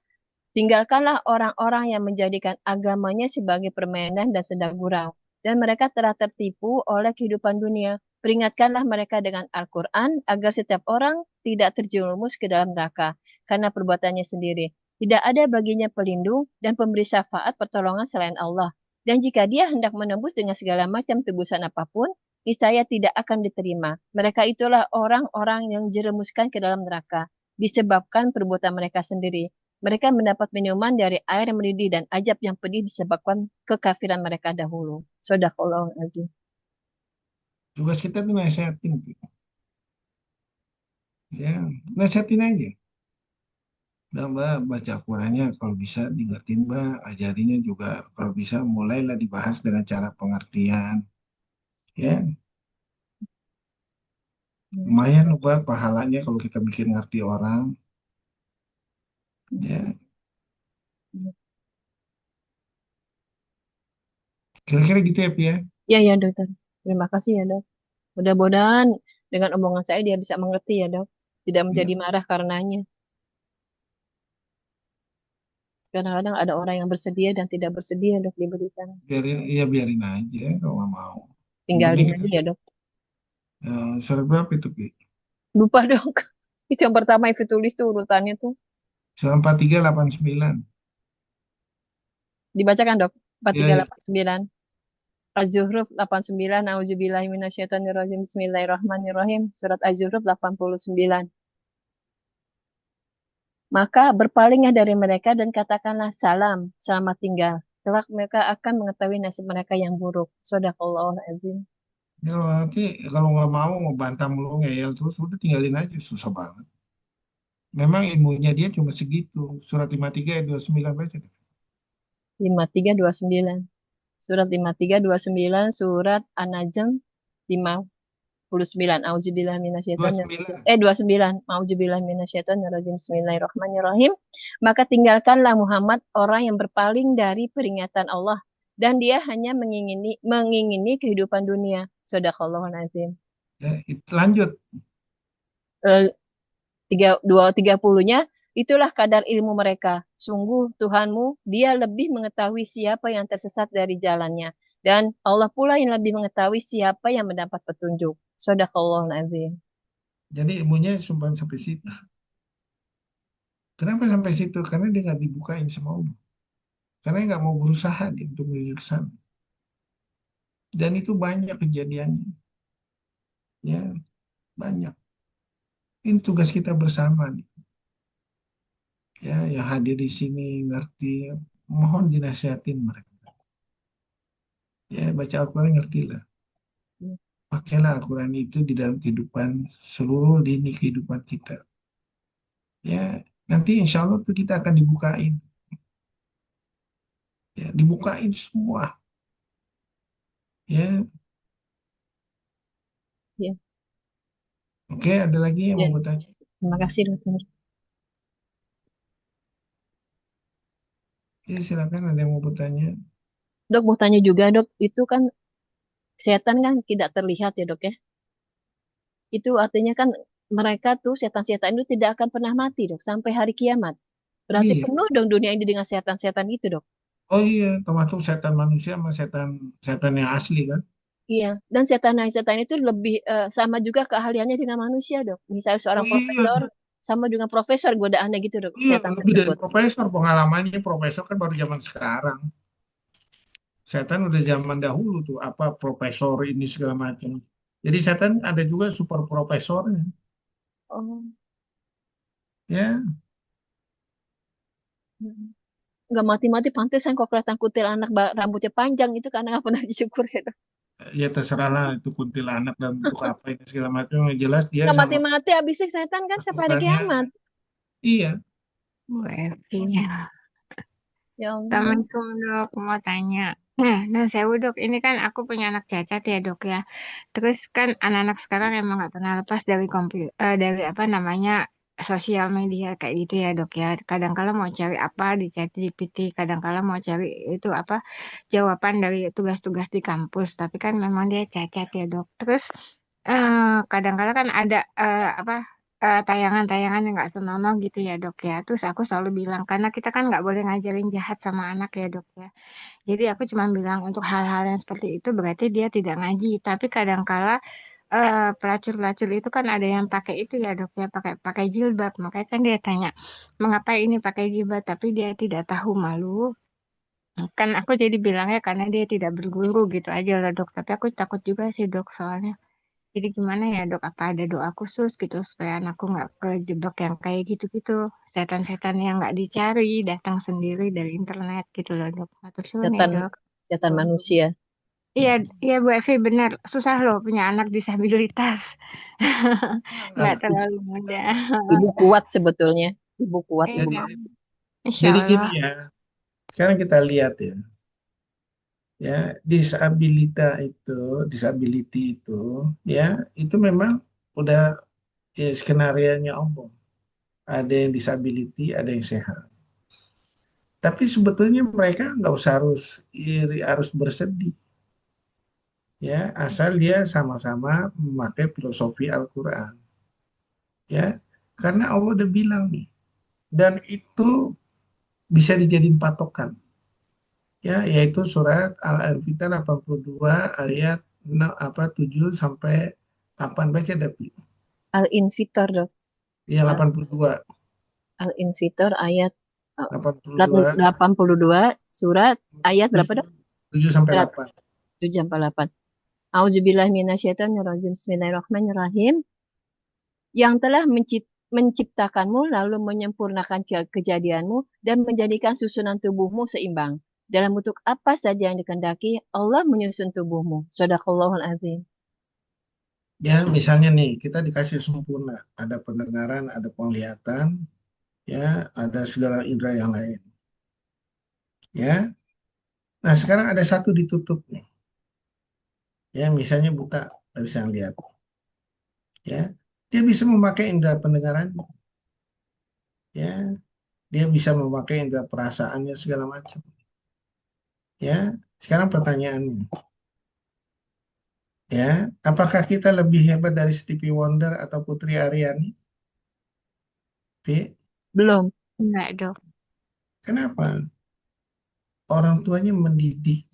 tinggalkanlah orang-orang yang menjadikan agamanya sebagai permainan dan senda gurau, dan mereka telah tertipu oleh kehidupan dunia. Peringatkanlah mereka dengan Al-Quran agar setiap orang tidak terjerumus ke dalam neraka karena perbuatannya sendiri. Tidak ada baginya pelindung dan pemberi syafaat pertolongan selain Allah. Dan jika dia hendak menembus dengan segala macam tebusan apapun, niscaya tidak akan diterima. Mereka itulah orang-orang yang dijerumuskan ke dalam neraka disebabkan perbuatan mereka sendiri. Mereka mendapat minuman dari air yang mendidih dan azab yang pedih disebabkan kekafiran mereka dahulu. Shadaqallahul azim. Tugas kita tuh nasihatin, ya, nasihatin aja. Dan Mbak baca Qurannya kalau bisa diingetin Mbak, ajarinya juga kalau bisa mulailah dibahas dengan cara pengertian. Ya, lumayan Mbak pahalanya kalau kita bikin ngerti orang. Ya, kira-kira gitu ya Pi ya. Ya, ya dokter. Terima kasih ya dok. Mudah-mudahan dengan omongan saya dia bisa mengerti ya dok. Tidak Ya, menjadi marah karenanya. Kadang-kadang ada orang yang bersedia dan tidak bersedia dok diberikan. biarin aja kalau nggak mau. Yang penting Tinggalin kita aja ya dok. surat berapa itu Pi? Lupa dok. Itu yang pertama itu tulis tuh urutannya tuh. Surat 4389. Dibacakan dok. Ya, ya. 4389. Az-Zuhruf 89. Auzubillahi minasyaitonirrajim. Bismillahirrahmanirrahim. Surat Az-Zuhruf 89. Maka berpalinglah dari mereka dan katakanlah salam, selamat tinggal. Kelak mereka akan mengetahui nasib mereka yang buruk. Shadaqallahul azim. Ya, nanti kalau nggak mau bantah mulu ngeyel terus udah tinggalin aja susah banget. Memang ilmunya dia cuma segitu. Surat 53 ayat 29 baca. 5329. Surat 5329, surat An-Najm 59. Auzubillahi minasyaitonirrajim. 29. 29. Auzubillahi minasyaitonirrajim. Bismillahirrahmanirrahim. Maka tinggalkanlah Muhammad orang yang berpaling dari peringatan Allah dan dia hanya mengingini kehidupan dunia. Shadaqallahul azim. Ya, lanjut. Eh, 30-nya, itulah kadar ilmu mereka. Sungguh Tuhanmu, dia lebih mengetahui siapa yang tersesat dari jalannya. Dan Allah pula yang lebih mengetahui siapa yang mendapat petunjuk. Shadaqallahul azim. Jadi ilmunya cuma sampai situ. Kenapa sampai situ? Karena dia nggak dibukain sama Allah. Karena dia nggak mau berusaha dia untuk menuju ke sana. Dan itu banyak kejadiannya. Ya, banyak. Ini tugas kita bersama nih. Ya, yang hadir di sini ngerti. Mohon dinasihatin mereka. Ya, baca Al-Quran ngertilah. Pakailah Al-Quran itu di dalam kehidupan seluruh lini kehidupan kita. Ya, nanti insya Allah tuh kita akan dibukain. Ya, dibukain semua. Ya, Ya, oke, ada lagi yang ya. mau bertanya? Terima kasih dokter. Ya, silakan ada yang mau bertanya. Dok mau tanya juga dok, itu kan setan kan tidak terlihat ya dok ya. Itu artinya kan mereka tuh setan-setan itu tidak akan pernah mati dok sampai hari kiamat. Berarti Iya. penuh dong dunia ini dengan setan-setan itu dok. Oh iya, termasuk setan manusia sama setan setan yang asli kan? Iya, dan setan-setan itu lebih sama juga keahliannya dengan manusia, Dok. Misalnya Oh seorang iya, profesor sama dengan profesor godaannya gitu, Dok, iya setan lebih dari tersebut. profesor pengalamannya profesor kan baru zaman sekarang. Setan udah zaman dahulu tuh apa profesor ini segala macam. Jadi setan ada juga super profesornya. Oh, Ya, mm. Nggak mati-mati pantesan kok kelihatan kutil anak rambutnya panjang itu karena nggak pernah disyukur ya, Dok. ya terserah lah itu kuntilanak dan bentuk apa ini segala macam. Yang jelas dia Nggak sama mati-mati habisnya setan kan sampai hari pasukannya. kiamat. Iya, WFP-nya. Ya Allah. Assalamualaikum dok, mau tanya. Nah saya dok, ini kan aku punya anak cacat ya dok ya. Terus kan anak-anak sekarang emang nggak pernah lepas dari komputer, dari apa namanya sosial media kayak gitu ya dok ya. Kadang-kala mau cari apa di ChatGPT, kadang-kala mau cari itu apa jawaban dari tugas-tugas di kampus. Tapi kan memang dia cacat ya dok. Terus kadang-kala kan ada apa tayangan-tayangan yang nggak senonoh gitu ya dok ya. Terus aku selalu bilang karena kita kan nggak boleh ngajarin jahat sama anak ya dok ya. Jadi aku cuma bilang untuk hal-hal yang seperti itu berarti dia tidak ngaji. Tapi kadangkala pelacur-pelacur itu kan ada yang pakai itu ya dok ya, pakai pakai jilbab. Makanya kan dia tanya, mengapa ini pakai jilbab? Tapi dia tidak tahu malu. Kan aku jadi bilangnya karena dia tidak berguru gitu aja lah dok. Tapi aku takut juga sih dok soalnya. Jadi gimana ya dok? Apa ada doa khusus gitu supaya anakku nggak kejebak yang kayak gitu-gitu? Setan-setan yang nggak dicari datang sendiri dari internet gitu loh dok. Matur suwun ya Setan dok. setan manusia. Iya, iya Bu Evi benar. Susah loh punya anak disabilitas. Nggak Nah, terlalu mudah. Ibu kuat sebetulnya. Ibu kuat, ibu. Iya, jadi Insya jadi Allah. gini ya. Sekarang kita lihat ya, disability itu, ya itu memang udah ya, skenario-nya Allah. Ada yang disability, ada yang sehat. Tapi sebetulnya mereka nggak usah harus iri, harus bersedih, ya, asal dia sama-sama memakai filosofi Al-Quran, ya, karena Allah udah bilang nih, dan itu bisa dijadiin patokan, ya, yaitu surat Al-Anfal 82 ayat 6, 7 sampai 8 baca tapi Al-Infitor, dok. ya Al- 82 Al-Infitor ayat surat 82 82, surat ayat berapa 7, dok? 7 sampai Surat 8. 7 sampai 8. Auzubillahi minasyaitonirrajim. Bismillahirrahmanirrahim. Yang telah menciptakanmu lalu menyempurnakan kejadianmu dan menjadikan susunan tubuhmu seimbang. Dalam bentuk apa saja yang dikehendaki, Allah menyusun tubuhmu. Shadaqallahul azim. Ya, misalnya nih, kita dikasih sempurna, ada pendengaran, ada penglihatan, ya, ada segala indera yang lain, ya. Nah, sekarang ada satu ditutup nih, ya, misalnya buta, nggak bisa lihat, ya. Dia bisa memakai indera pendengaran, ya, dia bisa memakai indera perasaannya segala macam, ya. Sekarang pertanyaannya, ya, apakah kita lebih hebat dari Stevie Wonder atau Putri Aryani? Pi? Belum. Enggak dok. Kenapa? Orang tuanya mendidik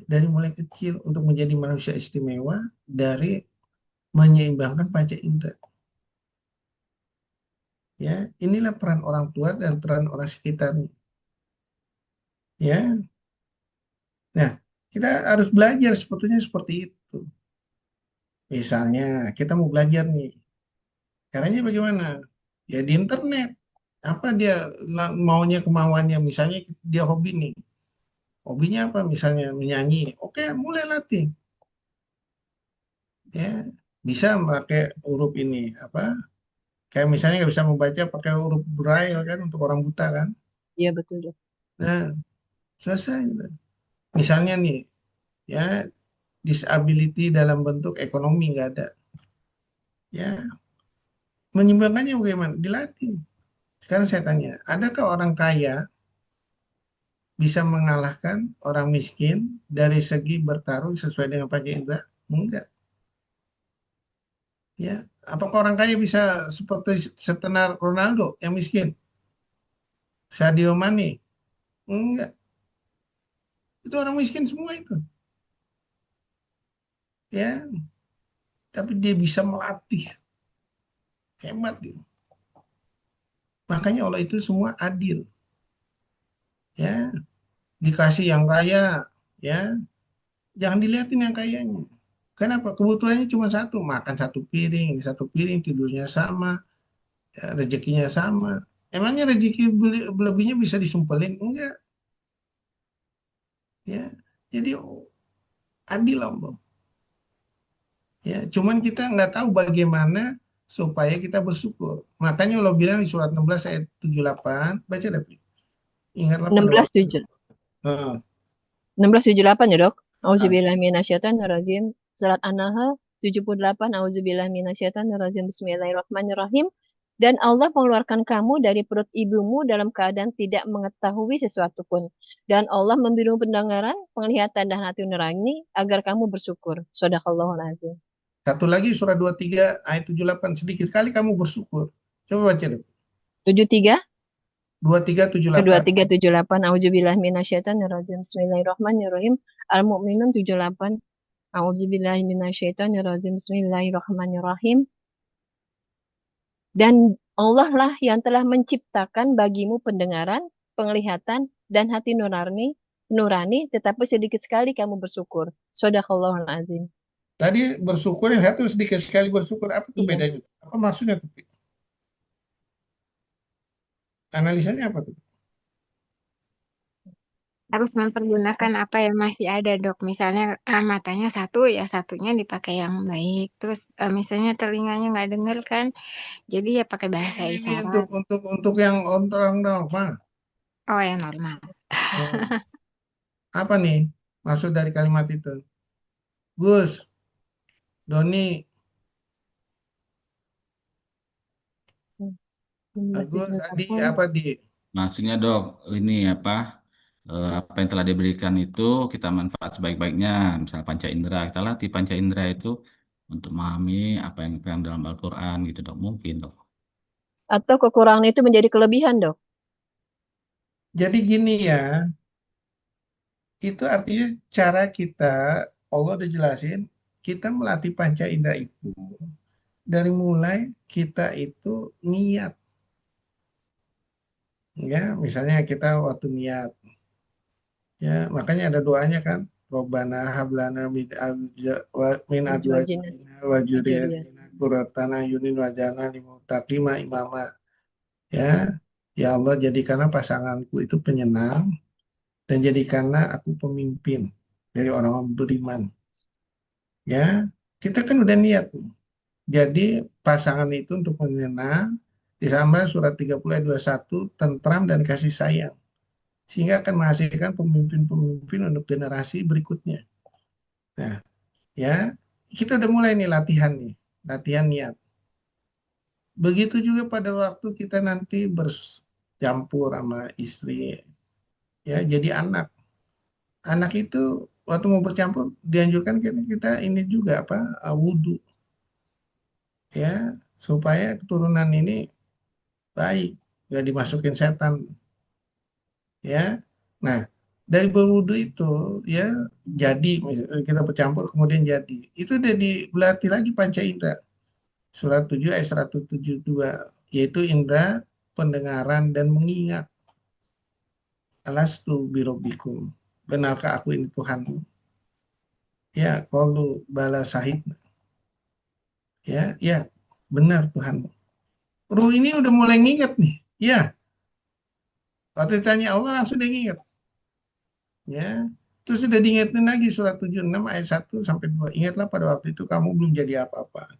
dari mulai kecil untuk menjadi manusia istimewa dari menyeimbangkan panca indera. Ya, inilah peran orang tua dan peran orang sekitarnya. Ya, nah kita harus belajar sebetulnya seperti itu. Misalnya kita mau belajar nih, caranya bagaimana? Ya di internet. Apa dia maunya kemauannya? Misalnya dia hobi nih, hobinya apa? Misalnya menyanyi. Oke, mulai latih. Ya, bisa pakai huruf ini apa? Kayak misalnya nggak bisa membaca pakai huruf braille kan untuk orang buta kan? Iya betul, dok. Nah, selesai. Misalnya nih, ya disability dalam bentuk ekonomi nggak ada. Ya, menyumbangkannya bagaimana? Dilatih. Sekarang saya tanya, adakah orang kaya bisa mengalahkan orang miskin dari segi bertarung sesuai dengan panca indera? Enggak. Ya, apakah orang kaya bisa seperti setenar Ronaldo yang miskin? Sadio Mane? Enggak. Itu orang miskin semua itu. Ya, tapi dia bisa melatih. Hebat dia. Makanya Allah itu semua adil. Ya, dikasih yang kaya, ya, jangan dilihatin yang kayanya. Kenapa? Kebutuhannya cuma satu, makan satu piring, tidurnya sama, ya, rezekinya sama. Emangnya rezeki lebihnya bisa disumpelin? Enggak, ya. Jadi adil Allah. Ya, cuman kita nggak tahu bagaimana supaya kita bersyukur. Makanya Allah bilang di surat 16 ayat 78, baca tapi ingatlah pada waktu. 16:7. Nah, 16:78 ya, dok. ah, Auzubillahi minasyaitonirrajim. Surat An-Nahl 78. Auzubillahi minasyaitonirrajim. Bismillahirrahmanirrahim. Dan Allah mengeluarkan kamu dari perut ibumu dalam keadaan tidak mengetahui sesuatu pun. Dan Allah memberimu pendengaran, penglihatan, dan hati nurani agar kamu bersyukur. Sadaqallahul azim. Satu lagi surah 23 ayat 78. Sedikit kali kamu bersyukur. Coba baca deh. 73, 2378. 2378. A'udzubillah minasyaitonirrajim. Bismillahirrahmanirrahim. Al-Mu'minun 78. A'udzubillahi minasyaitonirrajim. Bismillahirrahmanirrahim. Dan Allah lah yang telah menciptakan bagimu pendengaran, penglihatan, dan hati nurani, tetapi sedikit sekali kamu bersyukur. Sadaqallahul azim. Tadi bersyukur yang satu sedikit sekali bersyukur. Apa tuh Iya. bedanya? Apa maksudnya tuh? Analisanya apa tuh? Harus mempergunakan apa yang masih ada, Dok. Misalnya matanya satu, ya satunya dipakai yang baik. Terus misalnya telinganya nggak dengar kan, jadi ya pakai bahasa Ini isyarat. untuk yang orang normal. Oh, yang normal. Hmm. Apa nih maksud dari kalimat itu? Gus, Doni, Gus, Adi, apa di? Maksudnya dok, ini apa yang telah diberikan itu kita manfaat sebaik-baiknya. Misalnya panca indera, kita latih panca indera itu untuk memahami apa yang terkandung dalam Al-Quran gitu dok. Mungkin dok. Atau kekurangan itu menjadi kelebihan, Dok? Jadi gini ya, itu artinya cara kita, Allah udah jelasin, kita melatih panca indera itu dari mulai kita itu niat, ya, misalnya kita waktu niat, ya, makanya ada doanya kan, Robbana hablana min Azwajina, azwajina wa Julia. dzurriyyatina qurrata a'yunin waj'alna lil muttaqina imama. Ya, ya Allah jadikanlah pasanganku itu penyenang dan jadikanlah aku pemimpin dari orang-orang beriman. Ya, kita kan udah niat. Jadi pasangan itu untuk menyenang ditambah surat 30 ayat 21 tentram dan kasih sayang. Sehingga akan menghasilkan pemimpin-pemimpin untuk generasi berikutnya. Nah, ya, kita udah mulai nih latihan nih, latihan niat. Begitu juga pada waktu kita nanti bercampur sama istri, ya, jadi anak. Anak itu waktu mau bercampur dianjurkan kita ini juga apa wudhu, ya, supaya keturunan ini baik, nggak dimasukin setan, ya. Nah, dari berwudhu itu ya jadi misalnya kita bercampur kemudian jadi itu udah dilatih lagi panca indera. Surat 7 ayat 172 yaitu indera pendengaran dan mengingat. Alastu birobbikum. Benarkah aku ini Tuhanmu? Ya, qalu bala sahid. Ya, ya, benar Tuhanmu. Ruh ini udah mulai nginget nih. Ya, waktu ditanya Allah langsung dia nginget. Ya, terus sudah diingetin lagi surat 76 ayat 1 sampai 2. Ingatlah pada waktu itu kamu belum jadi apa-apa.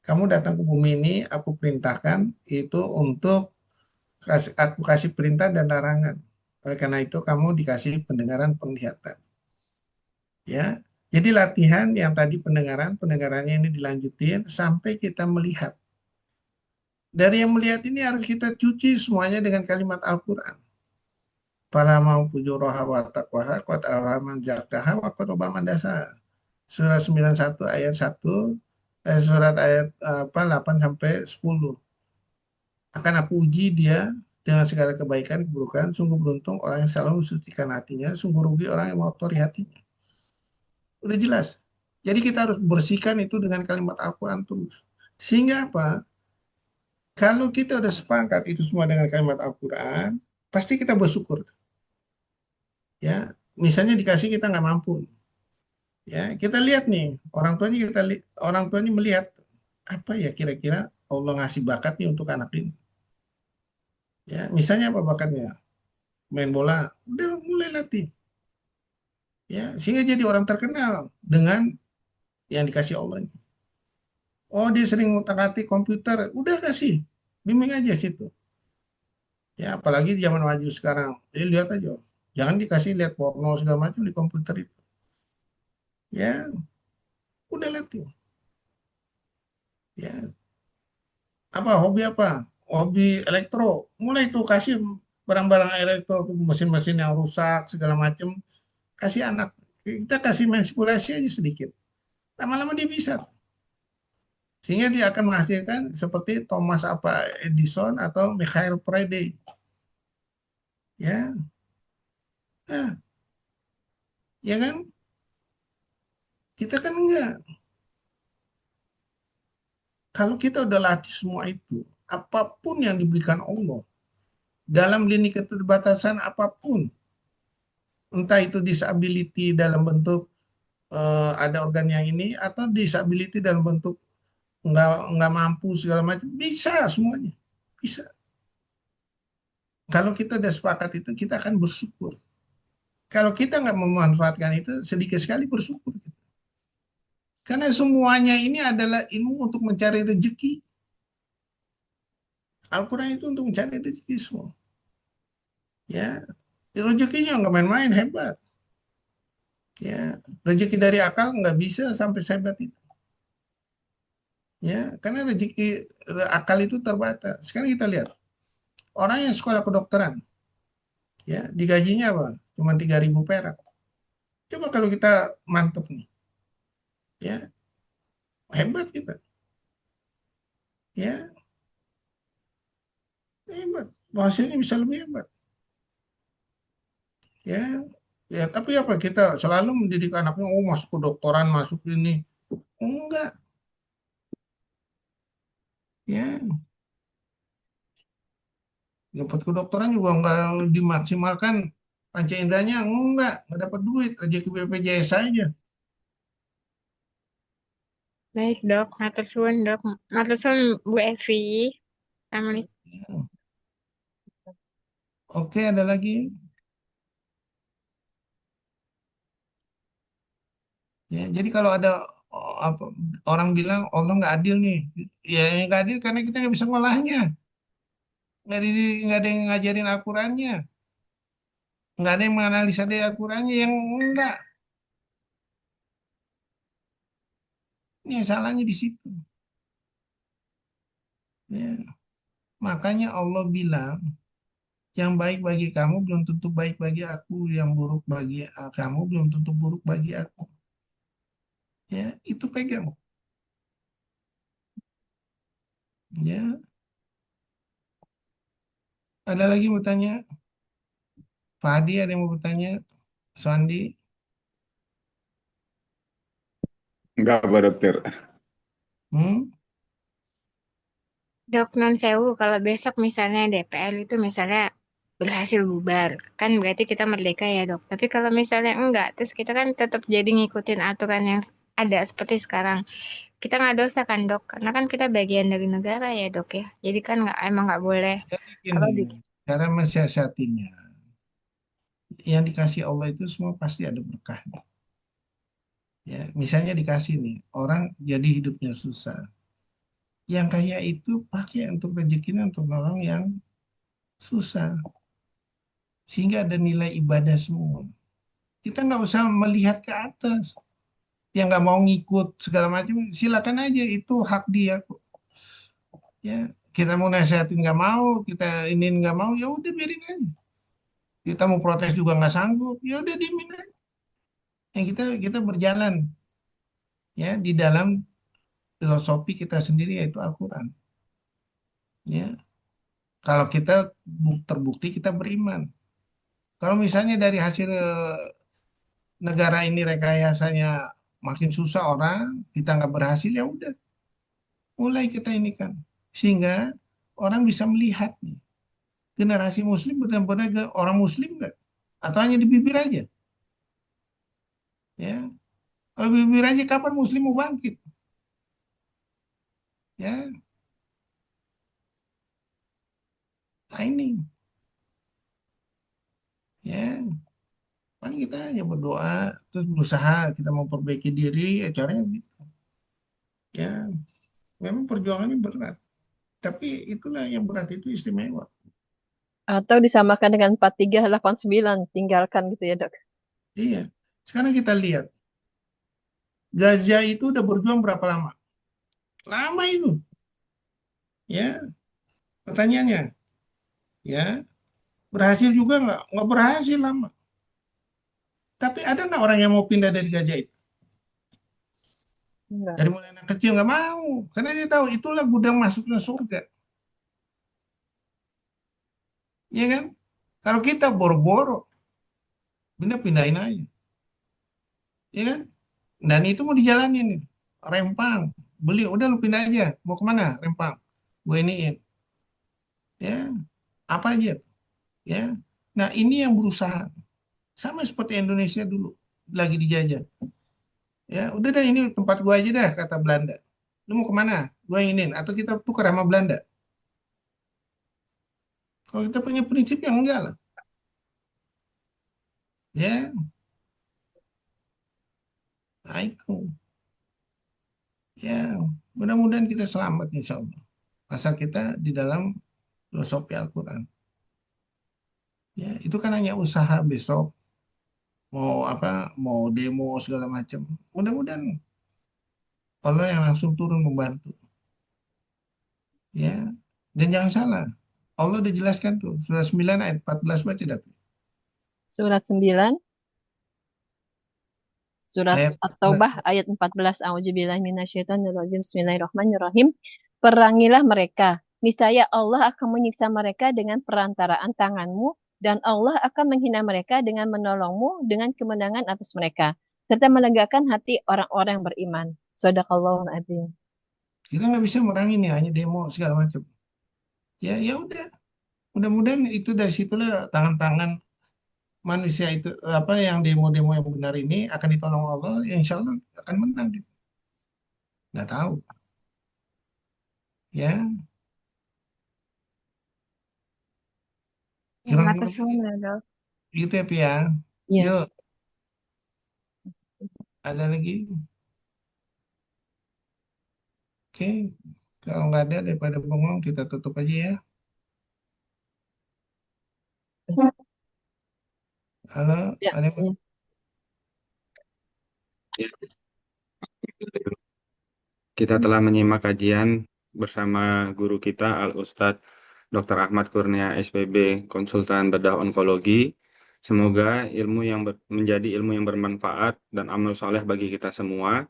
Kamu datang ke bumi ini, aku perintahkan itu untuk aku kasih perintah dan larangan. Oleh karena itu kamu dikasih pendengaran penglihatan. Ya, jadi latihan yang tadi pendengarannya ini dilanjutin sampai kita melihat. Dari yang melihat ini harus kita cuci semuanya dengan kalimat Al-Quran. Fala mau fujuraha wa taqwaha qad awaman zakaha wa qad dasa. Surat 91 ayat 1, surat ayat 8 sampai 10. Akan aku uji dia dengan segala kebaikan, keburukan. Sungguh beruntung orang yang selalu mensucikan hatinya. Sungguh rugi orang yang mengotori hatinya. Udah jelas. Jadi kita harus bersihkan itu dengan kalimat Al-Quran terus. Sehingga apa? Kalau kita udah sepakat itu semua dengan kalimat Al-Quran, pasti kita bersyukur. Ya, misalnya dikasih kita nggak mampu. Ya, kita lihat nih orang tuanya melihat apa ya kira-kira Allah ngasih bakat nih untuk anak ini. Ya, misalnya apa bakatnya? Main bola, udah mulai latih. Ya, sehingga jadi orang terkenal dengan yang dikasih Allah ini. Oh, dia sering ngutak-atik komputer, udah kasih, bimbing aja situ. Ya, apalagi di zaman maju sekarang, lihat aja. Jangan dikasih lihat porno segala macam di komputer itu. Ya, udah latih. Ya, Apa hobi apa? Hobi elektro. Mulai tuh kasih barang-barang elektro, tuh mesin-mesin yang rusak segala macam. Kasih anak. Kita kasih manipulasi aja sedikit. Lama-lama dia bisa. Sehingga dia akan menghasilkan seperti Thomas apa Edison atau Michael Faraday. Ya, nah, ya kan? Kita kan enggak. Kalau kita udah latih semua itu, apapun yang diberikan Allah, dalam lini keterbatasan apapun, entah itu disability dalam bentuk ada organ yang ini, atau disability dalam bentuk nggak mampu segala macam, bisa semuanya, bisa. Kalau kita udah sepakat itu, kita akan bersyukur. Kalau kita nggak memanfaatkan itu, sedikit sekali bersyukur. Karena semuanya ini adalah ilmu untuk mencari rezeki. Al-Quran itu untuk mencari rezeki semua. Ya, rezekinya nggak main-main, hebat. Ya, rezeki dari akal nggak bisa sampai sehebat itu. Ya, karena rezeki akal itu terbatas. Sekarang kita lihat orang yang sekolah kedokteran, ya digajinya apa? Cuma 3.000 perak. Coba kalau kita mantep nih, ya hebat kita, ya hebat. Hasilnya bisa lebih hebat, ya. Ya, tapi apa kita selalu mendidik anaknya, oh masuk kedokteran, masuk ini. Enggak, ya. Dapat kedokteran juga enggak dimaksimalkan panca inderanya, enggak dapat duit, rezeki BPJS saja. Baik dok, matur suwun dok, matur suwun Bu Evi. Assalamualaikum. Ya. Oke, ada lagi? Ya, jadi kalau ada apa, orang bilang Allah nggak adil nih, ya yang nggak adil karena kita nggak bisa ngolahnya, nggak ada yang ngajarin Al-Qurannya, nggak ada yang menganalisa dari Al-Qurannya, yang enggak. Ini yang salahnya di situ. Ya. Makanya Allah bilang, yang baik bagi kamu belum tentu baik bagi aku, yang buruk bagi kamu belum tentu buruk bagi aku. Ya, itu pegang. Ya, ada lagi mau tanya? Pak Adi ada yang mau bertanya? Sandi? Enggak, Pak Dokter. Hmm? Dok non sewu, kalau besok misalnya DPR itu misalnya berhasil bubar, kan berarti kita merdeka ya dok. Tapi kalau misalnya enggak, terus kita kan tetap jadi ngikutin aturan yang ada seperti sekarang. Kita nggak dosa kan dok, karena kan kita bagian dari negara ya dok ya. Jadi kan nggak emang nggak boleh Jadi apa gini, cara mensiasatinya, yang dikasih Allah itu semua pasti ada berkahnya. Ya, misalnya dikasih nih, orang jadi hidupnya susah. Yang kaya itu pakai untuk rezekinya untuk nolong yang susah. Sehingga ada nilai ibadah semua. Kita nggak usah melihat ke atas. Yang nggak mau ngikut segala macam, silakan aja. Itu hak dia kok. Ya, kita mau nasihatin nggak mau, kita ini nggak mau, ya udah biarin aja. Kita mau protes juga nggak sanggup, ya udah diemin aja. Yang kita berjalan ya di dalam filosofi kita sendiri yaitu Al-Quran. Ya, kalau kita terbukti kita beriman. Kalau misalnya dari hasil negara ini rekayasanya makin susah orang, kita nggak berhasil, ya udah mulai kita ini kan, sehingga orang bisa melihat nih generasi Muslim benar-benar orang Muslim nggak, atau hanya di bibir aja, ya. Kalau bibir aja kapan Muslim mau bangkit, ya. Nah ini, ya. Paling kita hanya berdoa, terus berusaha kita memperbaiki diri, ya caranya gitu. Ya, memang perjuangannya berat. Tapi itulah yang berat itu istimewa. Atau disamakan dengan 4389, tinggalkan gitu ya, Dok. Iya. Sekarang kita lihat, Gaza itu udah berjuang berapa lama? Lama itu. Ya, pertanyaannya, ya berhasil juga nggak? Nggak berhasil lama. Tapi ada nggak orang yang mau pindah dari gajah itu? Enggak. Dari mulai anak kecil nggak mau, karena dia tahu itulah gudang masuknya surga, ya kan? Kalau kita boro-boro, pindahin aja, ya kan? Dan itu mau dijalanin nih, Rempang, beli, udah lu pindah aja, mau kemana? Rempang, gue iniin, ya apa aja, ya. Nah ini yang berusaha, sama seperti Indonesia dulu, lagi dijajah, ya udah deh ini tempat gue aja dah kata Belanda, lu mau kemana? Gue inginin, atau kita tukar sama Belanda. Kalau kita punya prinsip yang enggak lah, ya, nah itu. Ya, mudah-mudahan kita selamat insya Allah. Asal kita di dalam filosofi Al-Quran. Ya, itu kan hanya usaha besok. Mau apa, mau demo segala macam. Mudah-mudahan Allah yang langsung turun membantu. Ya, dan jangan salah. Allah udah jelaskan tuh. Surah 9 ayat 14 baca dah. Surat 9, surat Ayat 14. At-Taubah ayat 14. A'udzubillahi minasyaitonirrajim. Bismillahirrahmanirrahim. Perangilah mereka. Niscaya Allah akan menyiksa mereka dengan perantaraan tanganmu, dan Allah akan menghina mereka dengan menolongmu dengan kemenangan atas mereka, serta melegakan hati orang-orang yang beriman. Shadaqallahul adzim. Kita nggak bisa merangin ya, hanya demo segala macam. Ya, ya udah. Mudah-mudahan itu dari situlah tangan-tangan manusia itu apa yang demo-demo yang benar ini akan ditolong Allah, ya insya Allah akan menang. Nggak tahu, ya Terima kira-kira kasih begitu ya, Dok. gitu ya Pia. Ya. Yuk, ada lagi? Oke, kalau nggak ada daripada bengong kita tutup aja ya. Halo, Ya, ada yang ya. Kita telah menyimak kajian bersama guru kita Al-Ustadz Dr. Ahmad Kurnia SPB, konsultan bedah onkologi. Semoga menjadi ilmu yang bermanfaat dan amal soleh bagi kita semua.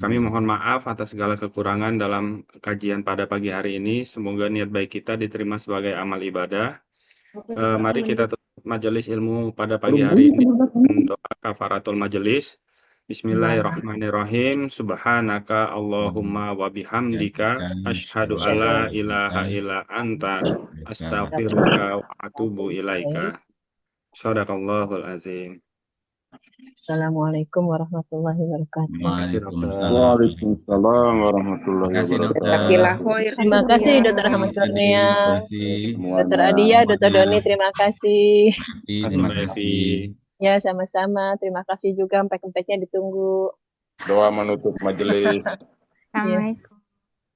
Kami mohon maaf atas segala kekurangan dalam kajian pada pagi hari ini. Semoga niat baik kita diterima sebagai amal ibadah. Mari kita tutup majelis ilmu pada pagi hari ini dengan doa kafaratul majelis. Bismillahirrahmanirrahim. Subhanaka Allahumma wa bihamdika asyhadu alla ilaha illa anta astaghfiruka wa atubu ilaika. Shadaqallahul azim. Assalamualaikum warahmatullahi wabarakatuh. Terima kasih, dokter. Waalaikumsalam. Waalaikumsalam warahmatullahi Terima kasih, wabarakatuh. dokter. Jazakallah khair. Terima kasih Ya. Dr. Ahmad Terima Kurnia, kasih. Dr. Semuanya. Adia, Dr. Doni, Semuanya. terima kasih. Terima kasih, Terima Mbak Evi. kasih. Ya, sama-sama. Terima kasih juga. Empek-empeknya ditunggu. Doa menutup majelis. Ya. Assalamualaikum.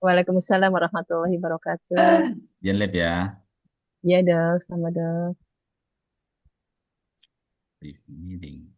Waalaikumsalam warahmatullahi wabarakatuh. Jangan lihat ya. Ya, dok. Sama dok. Meeting.